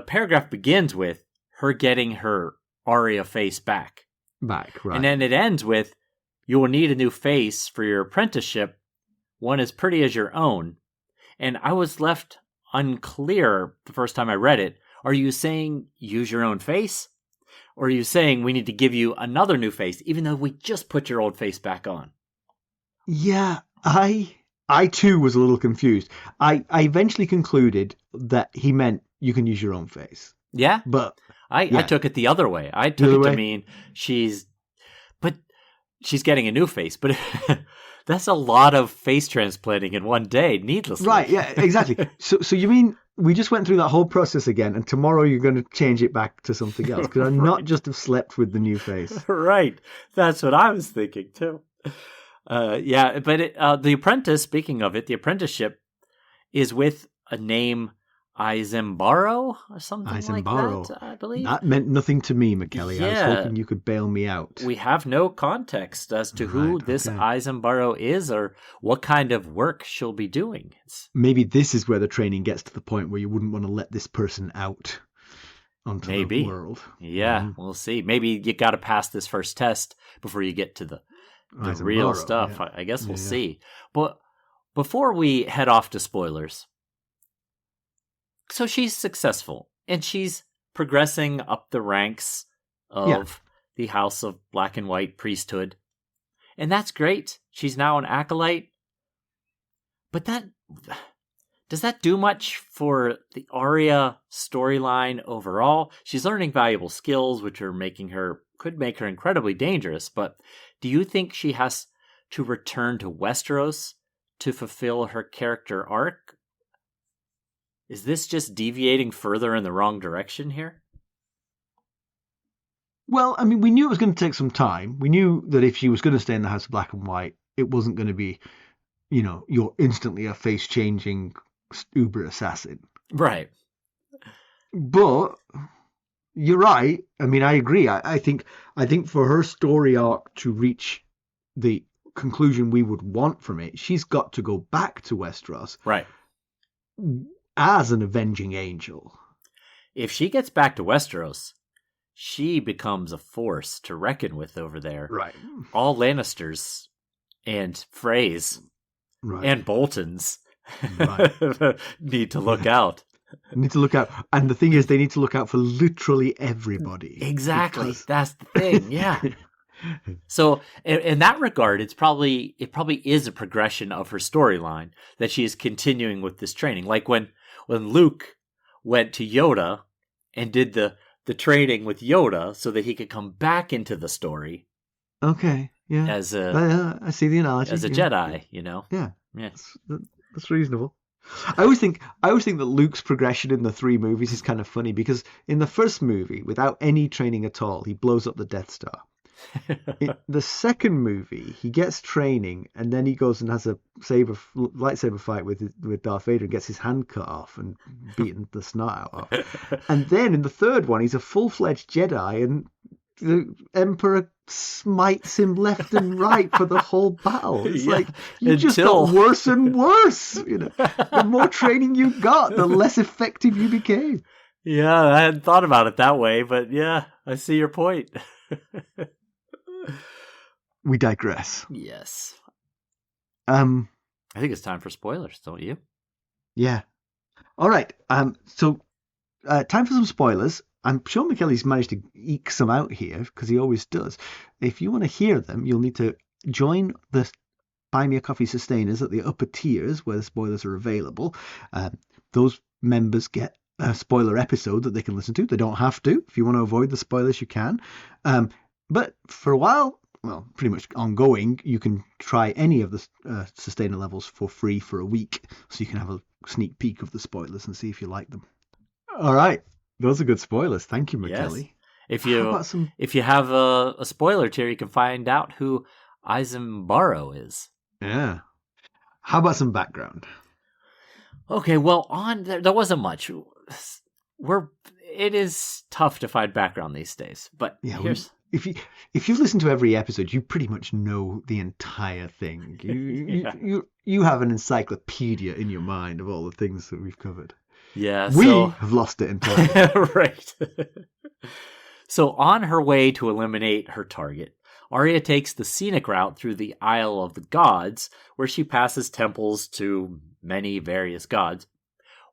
paragraph begins with her getting her Arya face back. Right. And then it ends with, you will need a new face for your apprenticeship, one as pretty as your own. And I was left unclear the first time I read it. Are you saying use your own face? Or are you saying we need to give you another new face, even though we just put your old face back on? Yeah, I too was a little confused. I eventually concluded that he meant you can use your own face. Yeah? But I took it the other way. I took it to mean she's getting a new face. But that's a lot of face transplanting in one day, needlessly. Right, yeah, exactly. So you mean we just went through that whole process again, and tomorrow you're going to change it back to something else? Because I'm not just have slept with the new face. Right. That's what I was thinking, too. But The Apprentice, speaking of it, the apprenticeship is with a name Isambaro or something like that, I believe. That meant nothing to me, Mackelly. Yeah. I was hoping you could bail me out. We have no context as to who this Isambaro is, or what kind of work she'll be doing. Maybe this is where the training gets to the point where you wouldn't want to let this person out onto the world. Yeah, we'll see. Maybe you got to pass this first test before you get to the real stuff. Yeah. I guess we'll see. But before we head off to spoilers, so she's successful, and she's progressing up the ranks of the House of Black and White priesthood. And that's great. She's now an acolyte. But does that do much for the Arya storyline overall? She's learning valuable skills, which could make her incredibly dangerous. But do you think she has to return to Westeros to fulfill her character arc? Is this just deviating further in the wrong direction here? Well, I mean, we knew it was going to take some time. We knew that if she was going to stay in the House of Black and White, it wasn't going to be, you're instantly a face-changing uber assassin. Right. But you're right. I mean, I agree. I think for her story arc to reach the conclusion we would want from it, she's got to go back to Westeros. Right. As an avenging angel. If she gets back to Westeros, she becomes a force to reckon with over there. Right. All Lannisters and Freys and Boltons need to look out. Need to look out. And the thing is, they need to look out for literally everybody. Exactly. That's the thing. Yeah. So in that regard, it probably is a progression of her storyline that she is continuing with this training. Like when Luke went to Yoda and did the training with Yoda so that he could come back into the story. Okay. Yeah. I see the analogy. As a Jedi, Yeah. Yeah. That's reasonable. I always think that Luke's progression in the 3 movies is kind of funny because in the first movie, without any training at all, he blows up the Death Star. In the second movie, he gets training and then he goes and has a lightsaber fight with Darth Vader and gets his hand cut off and beaten the snot out of. And then in the third one, he's a full-fledged Jedi and the Emperor smites him left and right for the whole battle. It's like you just got worse and worse. The more training you got, the less effective you became. Yeah, I hadn't thought about it that way, but yeah, I see your point. We digress. Yes. I think it's time for spoilers, don't you? Yeah. All right. So time for some spoilers. I'm sure Mackelly's managed to eke some out here because he always does. If you want to hear them, you'll need to join the Buy Me a Coffee sustainers at the upper tiers where the spoilers are available. Those members get a spoiler episode that they can listen to. They don't have to. If you want to avoid the spoilers, you can. But for a while, well, pretty much ongoing, you can try any of the sustainer levels for free for a week. So you can have a sneak peek of the spoilers and see if you like them. All right. Those are good spoilers. Thank you, Mackelly. Yes. If you have a spoiler tier, you can find out who Isambaro is. Yeah. How about some background? Okay, well, there wasn't much. It is tough to find background these days, but here's... If you've listened to every episode, you pretty much know the entire thing. You have an encyclopedia in your mind of all the things that we've covered. Yeah, we have lost it entirely. Right. So on her way to eliminate her target, Arya takes the scenic route through the Isle of the Gods, where she passes temples to many various gods,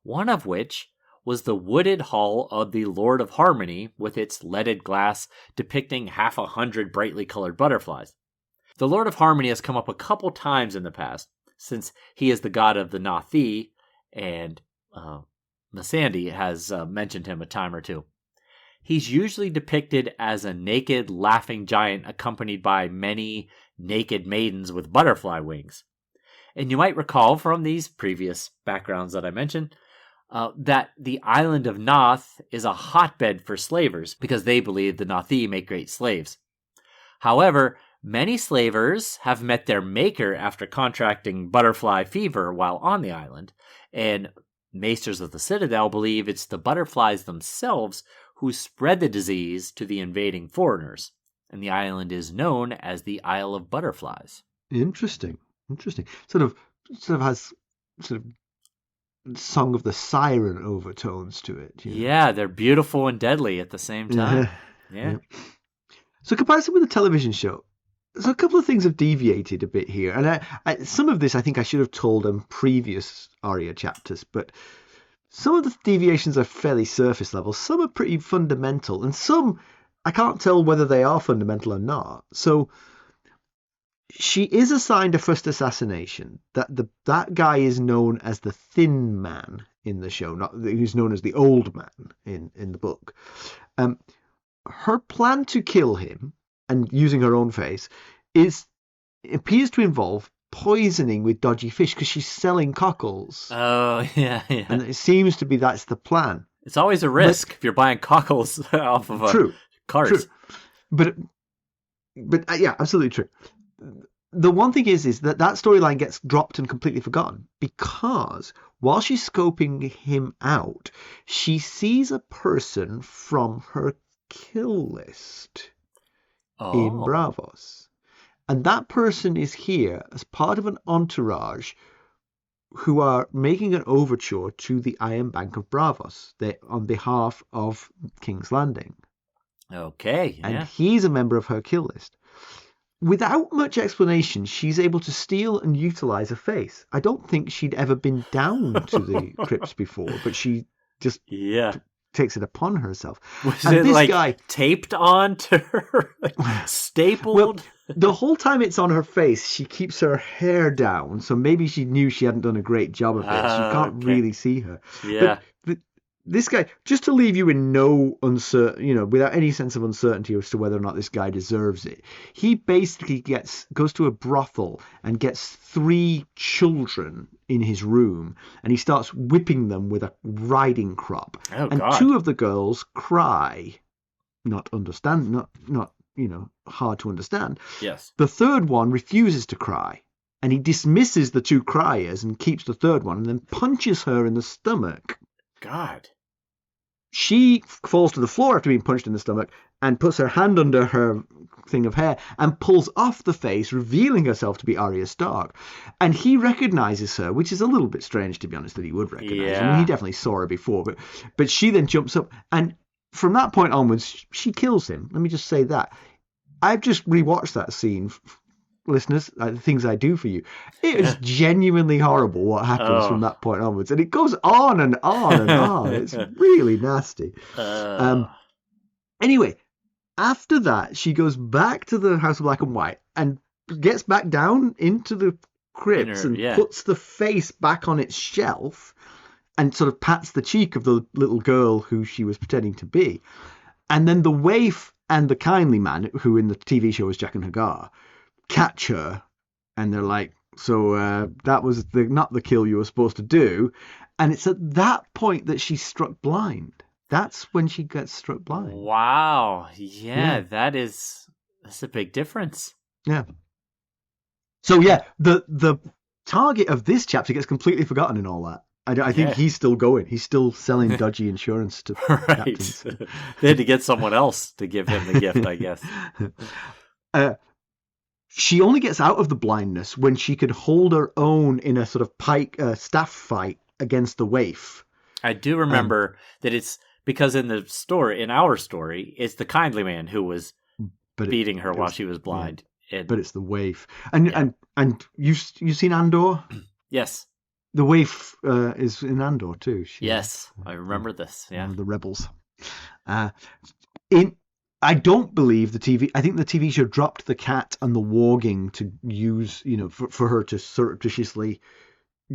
one of which was the wooded hall of the Lord of Harmony with its leaded glass depicting 100 brightly colored butterflies. The Lord of Harmony has come up a couple times in the past, since he is the god of the Nathi, and Missandei has mentioned him a time or two. He's usually depicted as a naked, laughing giant accompanied by many naked maidens with butterfly wings. And you might recall from these previous backgrounds that I mentioned that the island of Noth is a hotbed for slavers because they believe the Nathi make great slaves. However, many slavers have met their maker after contracting butterfly fever while on the island, and Maesters of the Citadel believe it's the butterflies themselves who spread the disease to the invading foreigners, and the island is known as the Isle of Butterflies. Interesting. Sort of has Song of the Siren overtones to it. Yeah, they're beautiful and deadly at the same time. Yeah. So, comparison with the television show. So a couple of things have deviated a bit here, and some of this I think I should have told in previous Arya chapters, but some of the deviations are fairly surface level, some are pretty fundamental, and some I can't tell whether they are fundamental or not. So she is assigned a first assassination. That guy is known as the Thin Man in the show, not who's known as the Old Man in the book. Her plan to kill him, and using her own face, appears to involve poisoning with dodgy fish because she's selling cockles. Oh, yeah. And it seems to be that's the plan. It's always a risk if you're buying cockles off of a cart. True. But yeah, absolutely true. the one thing is that storyline gets dropped and completely forgotten because while she's scoping him out, she sees a person from her kill list in Bravos. And that person is here as part of an entourage who are making an overture to the Iron Bank of Bravos on behalf of King's Landing. Okay, yeah. And he's a member of her kill list. Without much explanation, she's able to steal and utilize a face. I don't think she'd ever been down to the crypts before, but she just takes it upon herself. Was and it this like guy taped onto her, like, stapled? Well, the whole time it's on her face, she keeps her hair down, so maybe she knew she hadn't done a great job of it. So you can't really see her. Yeah. But this guy, just to leave you in no uncertain, without any sense of uncertainty as to whether or not this guy deserves it, he basically goes to a brothel and gets 3 children in his room, and he starts whipping them with a riding crop. Oh, and God. 2 of the girls cry, not hard to understand. Yes. The 3rd one refuses to cry, and he dismisses the 2 criers and keeps the 3rd one, and then punches her in the stomach. God. She falls to the floor after being punched in the stomach and puts her hand under her thing of hair and pulls off the face, revealing herself to be Arya Stark. And he recognizes her, which is a little bit strange, to be honest, that he would recognize her. I mean, he definitely saw her before, but she then jumps up, and from that point onwards, she kills him. Let me just say that. I've just rewatched that scene, listeners, the things I do for you. It is genuinely horrible what happens from that point onwards, and it goes on and on and on. It's really nasty. Anyway, after that, she goes back to the House of Black and White and gets back down into the crypts and puts the face back on its shelf and sort of pats the cheek of the little girl who she was pretending to be. And then the waif and the kindly man, who in the TV show was Jack and Hagar, catch her, and they're like, so that was not the kill you were supposed to do. And it's at that point that she's struck blind. That's when she gets struck blind. Wow. Yeah. That's a big difference. Yeah. So yeah, the target of this chapter gets completely forgotten in all that. I think he's still going. He's still selling dodgy insurance to captains. They had to get someone else to give him the gift, I guess. She only gets out of the blindness when she can hold her own in a sort of staff fight against the waif. I do remember that it's because in our story, it's the kindly man who was beating her while she was blind. Yeah, but it's the waif. And you've seen Andor? Yes. The waif is in Andor too. Yes, I remember this. Yeah, one of the rebels. I don't believe the TV. I think the TV show dropped the cat and the warging to use, for her to surreptitiously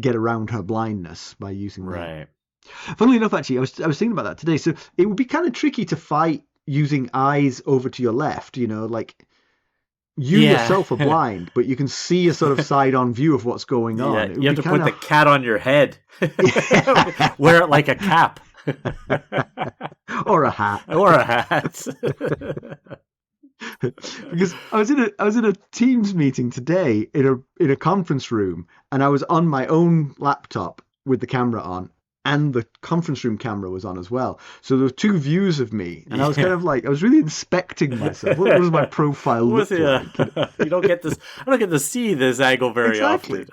get around her blindness by using that. Right. Funnily enough, actually, I was thinking about that today. So it would be kind of tricky to fight using eyes over to your left. Like you yourself are blind, but you can see a sort of side-on view of what's going on. Yeah, you have to put the cat on your head. Wear it like a cap. Or a hat. Because I was in a Teams meeting today in a conference room, and I was on my own laptop with the camera on, and the conference room camera was on as well. So there were 2 views of me, and I was kind of like, I was really inspecting myself. What was my profile look like? I don't get to see this angle very often.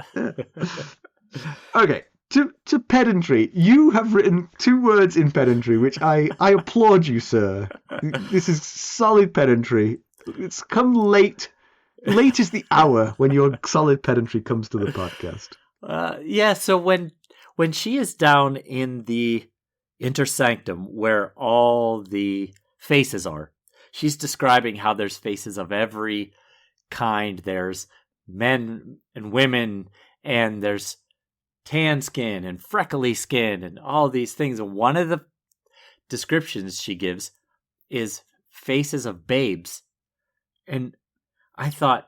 Okay. To pedantry, you have written 2 words in pedantry, which I applaud you, sir. This is solid pedantry. It's come late. Late is the hour when your solid pedantry comes to the podcast. So when she is down in the intersanctum where all the faces are, she's describing how there's faces of every kind. There's men and women, and there's tan skin and freckly skin and all these things. And one of the descriptions she gives is faces of babes. And I thought,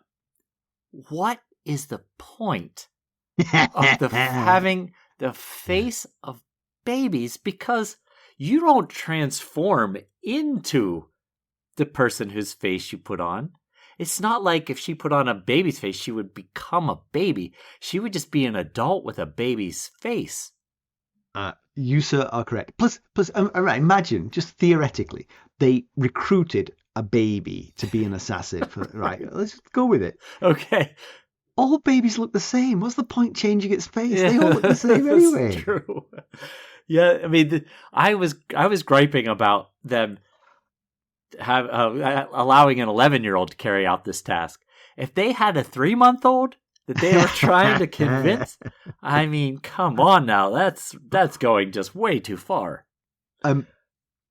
what is the point of having the face of babies? Because you don't transform into the person whose face you put on. It's not like if she put on a baby's face, she would become a baby. She would just be an adult with a baby's face. You, sir, are correct. Plus, right, imagine, just theoretically, they recruited a baby to be an assassin. Right, let's go with it. Okay. All babies look the same. What's the point changing its face? They all look the same anyway. That's true. Yeah, I mean, I was griping about them allowing an 11-year-old to carry out this task. If they had a 3-month-old that they were trying to convince, I mean, come on now, that's going just way too far.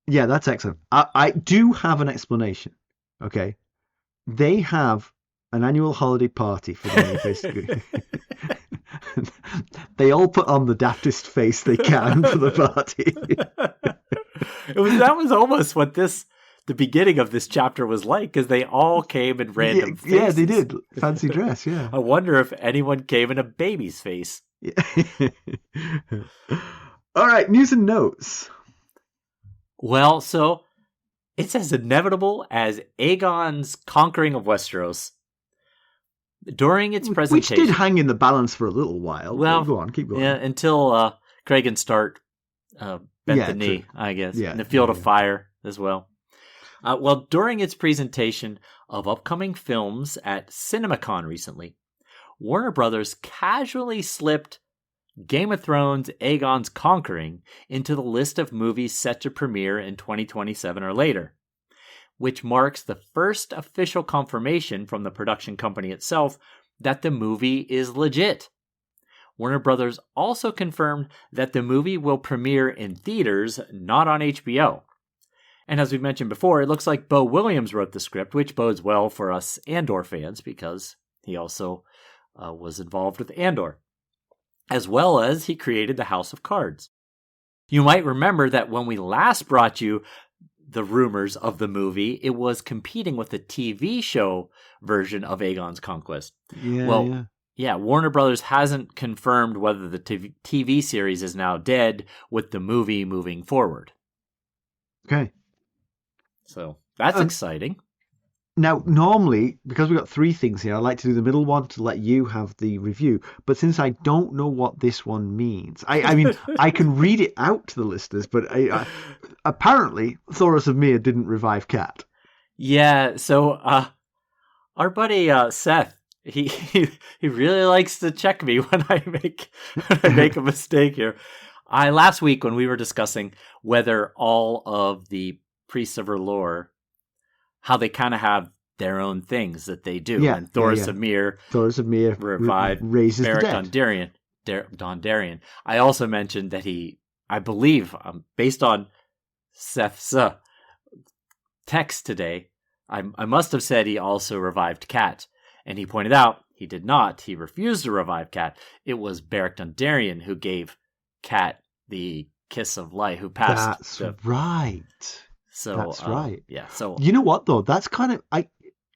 Yeah, that's excellent. I do have an explanation. Okay, they have an annual holiday party for the basically. They all put on the daftest face they can for the party. That was almost what the beginning of this chapter was like, because they all came in random faces. Yeah, they did. Fancy dress, yeah. I wonder if anyone came in a baby's face. Yeah. All right, news and notes. Well, so it's as inevitable as Aegon's conquering of Westeros. During its presentation, which did hang in the balance for a little while. Well, go on, keep going. Yeah, until Craig and Stark bent the knee, true. I guess, in the Field of Fire as well. Well, during its presentation of upcoming films at CinemaCon recently, Warner Brothers casually slipped Game of Thrones' Aegon's Conquering into the list of movies set to premiere in 2027 or later, which marks the first official confirmation from the production company itself that the movie is legit. Warner Brothers also confirmed that the movie will premiere in theaters, not on HBO. And as we mentioned before, it looks like Beau Williams wrote the script, which bodes well for us Andor fans because he also was involved with Andor, as well as he created the House of Cards. You might remember that when we last brought you the rumors of the movie, it was competing with the TV show version of Aegon's Conquest. Yeah, Warner Brothers hasn't confirmed whether the TV series is now dead with the movie moving forward. Okay. So that's exciting. Now, normally, because we've got 3 things here, I'd like to do the middle one to let you have the review. But since I don't know what this one means, I mean, I can read it out to the listeners, but apparently Thoros of Myr didn't revive Cat. Yeah, so our buddy Seth, he really likes to check me when I make a mistake here. Last week when we were discussing whether all of the priests of R'hllor, how they kind of have their own things that they do. And Thoros of Myr revived raises Beric the dead. Dondarrion. I also mentioned that I believe, based on Seth's text today, I must have said he also revived Cat. And he pointed out he did not. He refused to revive Cat. It was Beric Dondarrion who gave Cat the kiss of life, who passed. That's right. So that's right. Yeah. So you know what though? That's kind of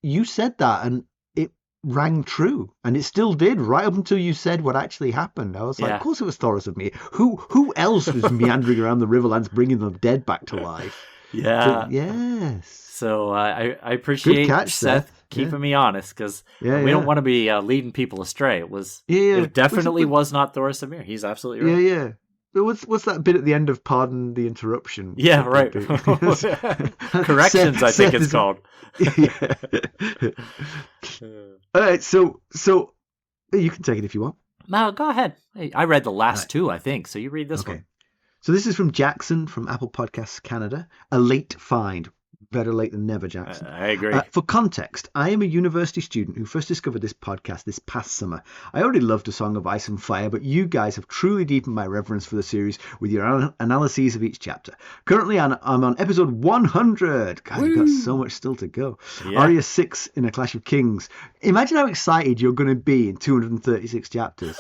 you said that and it rang true, and it still did right up until you said what actually happened. I was like, of course it was Thoros of Myr. Who else was meandering around the Riverlands bringing the dead back to life? Yeah. Yes. So I appreciate Seth keeping me honest, because we don't want to be leading people astray. It definitely was not Thoros of Myr. He's absolutely right. Yeah. What's that bit at the end of Pardon the Interruption? Yeah, right. Corrections, I think it's called. Yeah. All right, so you can take it if you want. No, go ahead. I read the last 2, I think, so you read this one. So this is from Jackson from Apple Podcasts Canada. A late find. Better late than never, Jackson. I agree. For context, I am a university student who first discovered this podcast this past summer. I already loved A Song of Ice and Fire, but you guys have truly deepened my reverence for the series with your analyses of each chapter. Currently, I'm on episode 100. God, you've got so much still to go. Yeah. Arya 6 in A Clash of Kings. Imagine how excited you're going to be in 236 chapters.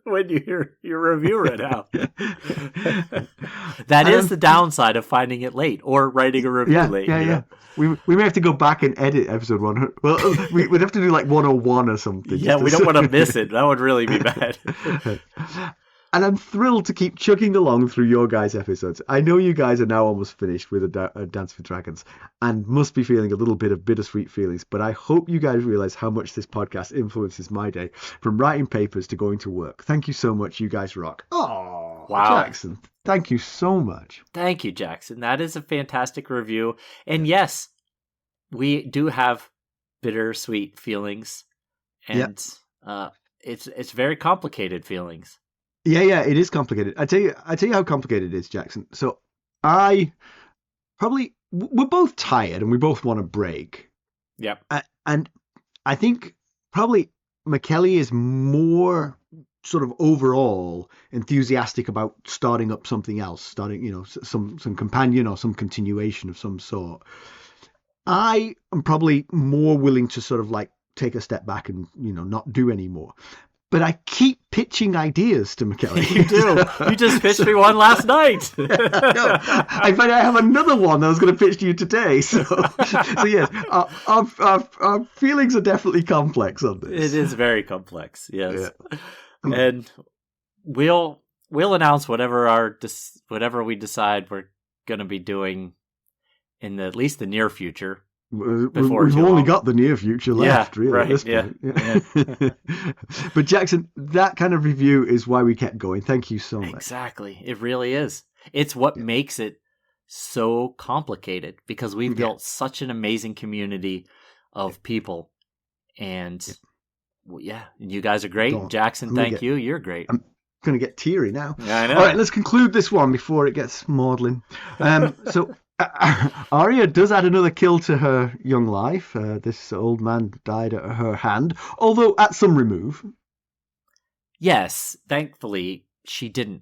When you hear your review read out. That is the downside of finding it late or writing a review late. Yeah. We may have to go back and edit episode 100. Well, we'd have to do like 101 or something. Yeah, we don't want to miss it. That would really be bad. And I'm thrilled to keep chugging along through your guys' episodes. I know you guys are now almost finished with a Dance with Dragons and must be feeling a little bit of bittersweet feelings, but I hope you guys realize how much this podcast influences my day, from writing papers to going to work. Thank you so much. You guys rock. Oh, wow. Jackson, thank you so much. Thank you, Jackson. That is a fantastic review. And yes, we do have bittersweet feelings, and it's very complicated feelings. Yeah, it is complicated. I tell you how complicated it is, Jackson. So we're both tired and we both want a break. Yep. And I think probably Mackelly is more sort of overall enthusiastic about starting up something else, some companion or some continuation of some sort. I am probably more willing to sort of like take a step back and, not do any more. But I keep pitching ideas to Mackelly. You do. You just pitched me one last night. No, I find I have another one that I was going to pitch to you today. So yes, our feelings are definitely complex on this. It is very complex, yes. Yeah. And we'll announce whatever we decide we're going to be doing in at least the near future. We've only got the near future left, really, right, at this point. Yeah. But Jackson, that kind of review is why we kept going. Thank you so much. Exactly. It really is. It's what makes it so complicated, because we've built such an amazing community of people. And you guys are great. Jackson, thank you. You're great. I'm going to get teary now. Yeah, I know. All right, let's conclude this one before it gets maudlin. So Arya does add another kill to her young life. This old man died at her hand, although at some remove. Yes, thankfully she didn't.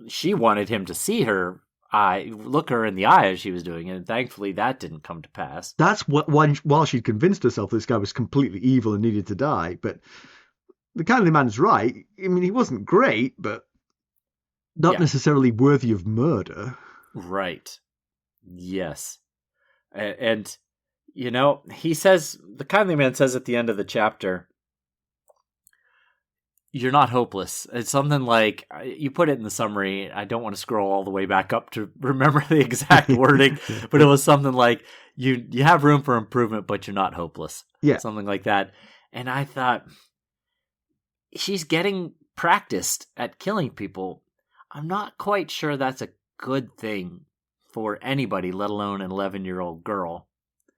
She wanted him to see her look her in the eye as she was doing it, and thankfully that didn't come to pass. That's while she'd convinced herself this guy was completely evil and needed to die. But the kindly man's right. I mean, he wasn't great, but not necessarily worthy of murder. Right. Yes. And he says, the kindly man says at the end of the chapter, you're not hopeless. It's something like, you put it in the summary. I don't want to scroll all the way back up to remember the exact wording, but it was something like, you have room for improvement, but you're not hopeless. Yeah. Something like that. And I thought, she's getting practiced at killing people. I'm not quite sure that's a good thing for anybody, let alone an 11-year-old girl.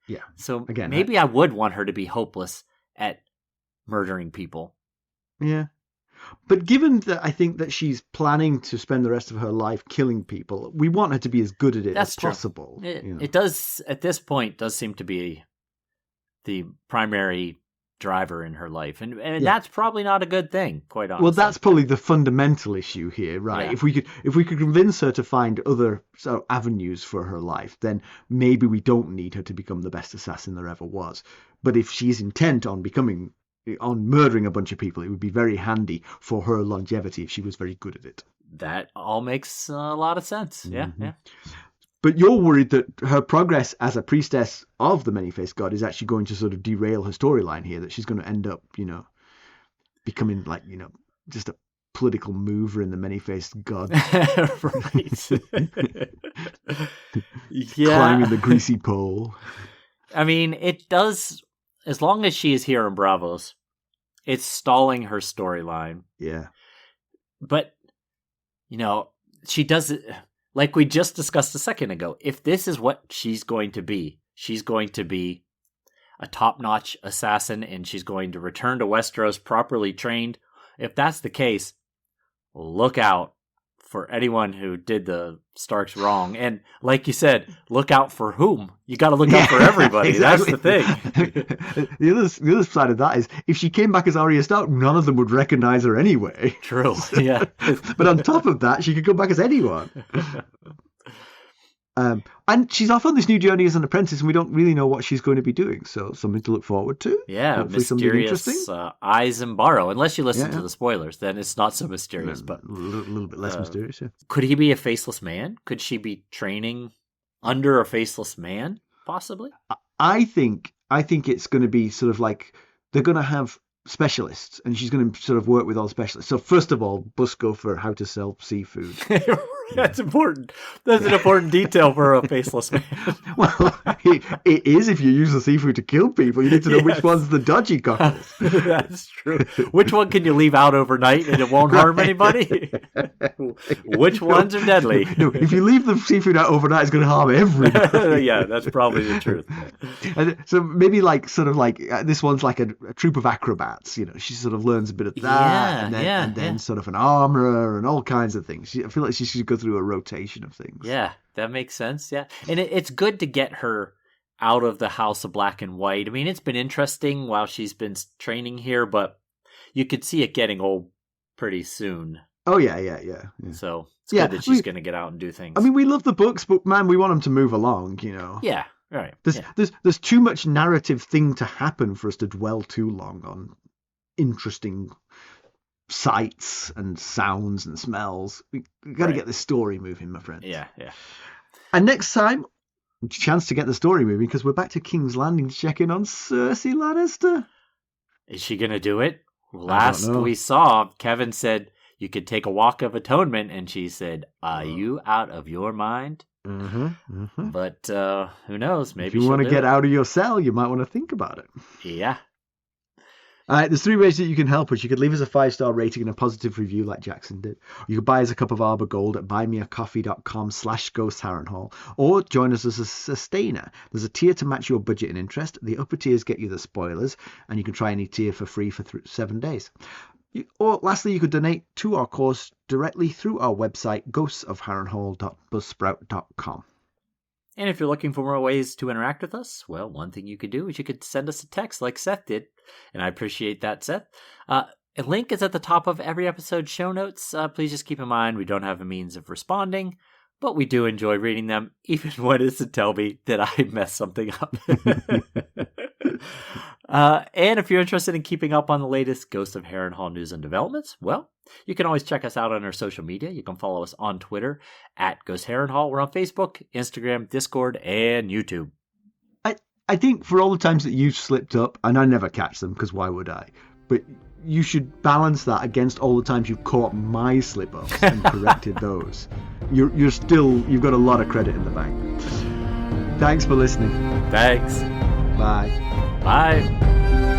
Yeah. So again, maybe I would want her to be hopeless at murdering people. Yeah. But given that I think that she's planning to spend the rest of her life killing people, we want her to be as good at it as possible. It does, at this point, does seem to be the primary driver in her life, and that's probably not a good thing, quite honestly. Well, that's probably the fundamental issue here, right? Yeah. If we could convince her to find other avenues for her life, then maybe we don't need her to become the best assassin there ever was. But if she's intent on murdering a bunch of people, it would be very handy for her longevity if she was very good at it. That all makes a lot of sense. Mm-hmm. Yeah. But you're worried that her progress as a priestess of the many-faced god is actually going to sort of derail her storyline here, that she's going to end up, becoming just a political mover in the many-faced god. Right. Climbing the greasy pole. I mean, it does, as long as she is here in Bravos, it's stalling her storyline. Yeah. But, she does it... Like we just discussed a second ago, if this is what she's going to be a top-notch assassin, and she's going to return to Westeros properly trained. If that's the case, look out for anyone who did the Starks wrong. And like you said, look out for whom? You got to look out for everybody. Exactly. That's the thing. The other side of that is, if she came back as Arya Stark, none of them would recognize her anyway. True, yeah. But on top of that, she could come back as anyone. And she's off on this new journey as an apprentice, and we don't really know what she's going to be doing. So something to look forward to. Yeah, hopefully mysterious eyes and borrow. Unless you listen to the spoilers, then it's not so mysterious. But a little bit less mysterious. Yeah. Could he be a faceless man? Could she be training under a faceless man? Possibly. I think it's going to be sort of like they're going to have specialists, and she's going to sort of work with all specialists. So first of all, bus go for how to sell seafood. That's important. That's an important detail for a faceless man. Well, it is if you use the seafood to kill people. You need to know which one's the dodgy cockles. That's true. Which one can you leave out overnight and it won't harm anybody? Which ones are deadly? No, if you leave the seafood out overnight, it's going to harm everybody. Yeah, that's probably the truth. And so maybe this one's like a troop of acrobats. She sort of learns a bit of that, and then sort of an armorer and all kinds of things. I feel like she should go through a rotation of things. Yeah, that makes sense. Yeah, and it's good to get her out of the House of Black and White. I mean, it's been interesting while she's been training here, but you could see it getting old pretty soon. Oh yeah. So it's good that she's going to get out and do things. I mean, we love the books, but man, we want them to move along. Yeah, right. There's too much narrative thing to happen for us to dwell too long on interesting sights and sounds and smells. We got to get the story moving, my friend. Yeah. And next time, chance to get the story moving, because we're back to King's Landing to check in on Cersei Lannister. Is she gonna do it? Last we saw, Kevin said you could take a walk of atonement, and she said, "Are you out of your mind?" Mm-hmm. But who knows? Maybe if you want to get out of your cell, you might want to think about it. Yeah. There's 3 ways that you can help us. You could leave us a 5-star rating and a positive review like Jackson did. You could buy us a cup of Arbor Gold at buymeacoffee.com/ghostharrenhall, or join us as a sustainer. There's a tier to match your budget and interest. The upper tiers get you the spoilers, and you can try any tier for free for 7 days. Or lastly, you could donate to our cause directly through our website, ghostsofharrenhall.buzzsprout.com. And if you're looking for more ways to interact with us, well, one thing you could do is you could send us a text like Seth did, and I appreciate that, Seth. A link is at the top of every episode show notes. Please just keep in mind we don't have a means of responding, but we do enjoy reading them, even when it's to tell me that I messed something up. And if you're interested in keeping up on the latest Ghost of Harrenhal news and developments, well, you can always check us out on our social media. You can follow us on Twitter at Ghost Harrenhal. We're on Facebook, Instagram, Discord, and YouTube. I think for all the times that you've slipped up, and I never catch them because why would I? But you should balance that against all the times you've caught my slip-ups and corrected those. You've got a lot of credit in the bank. Thanks for listening. Thanks. Bye. Bye.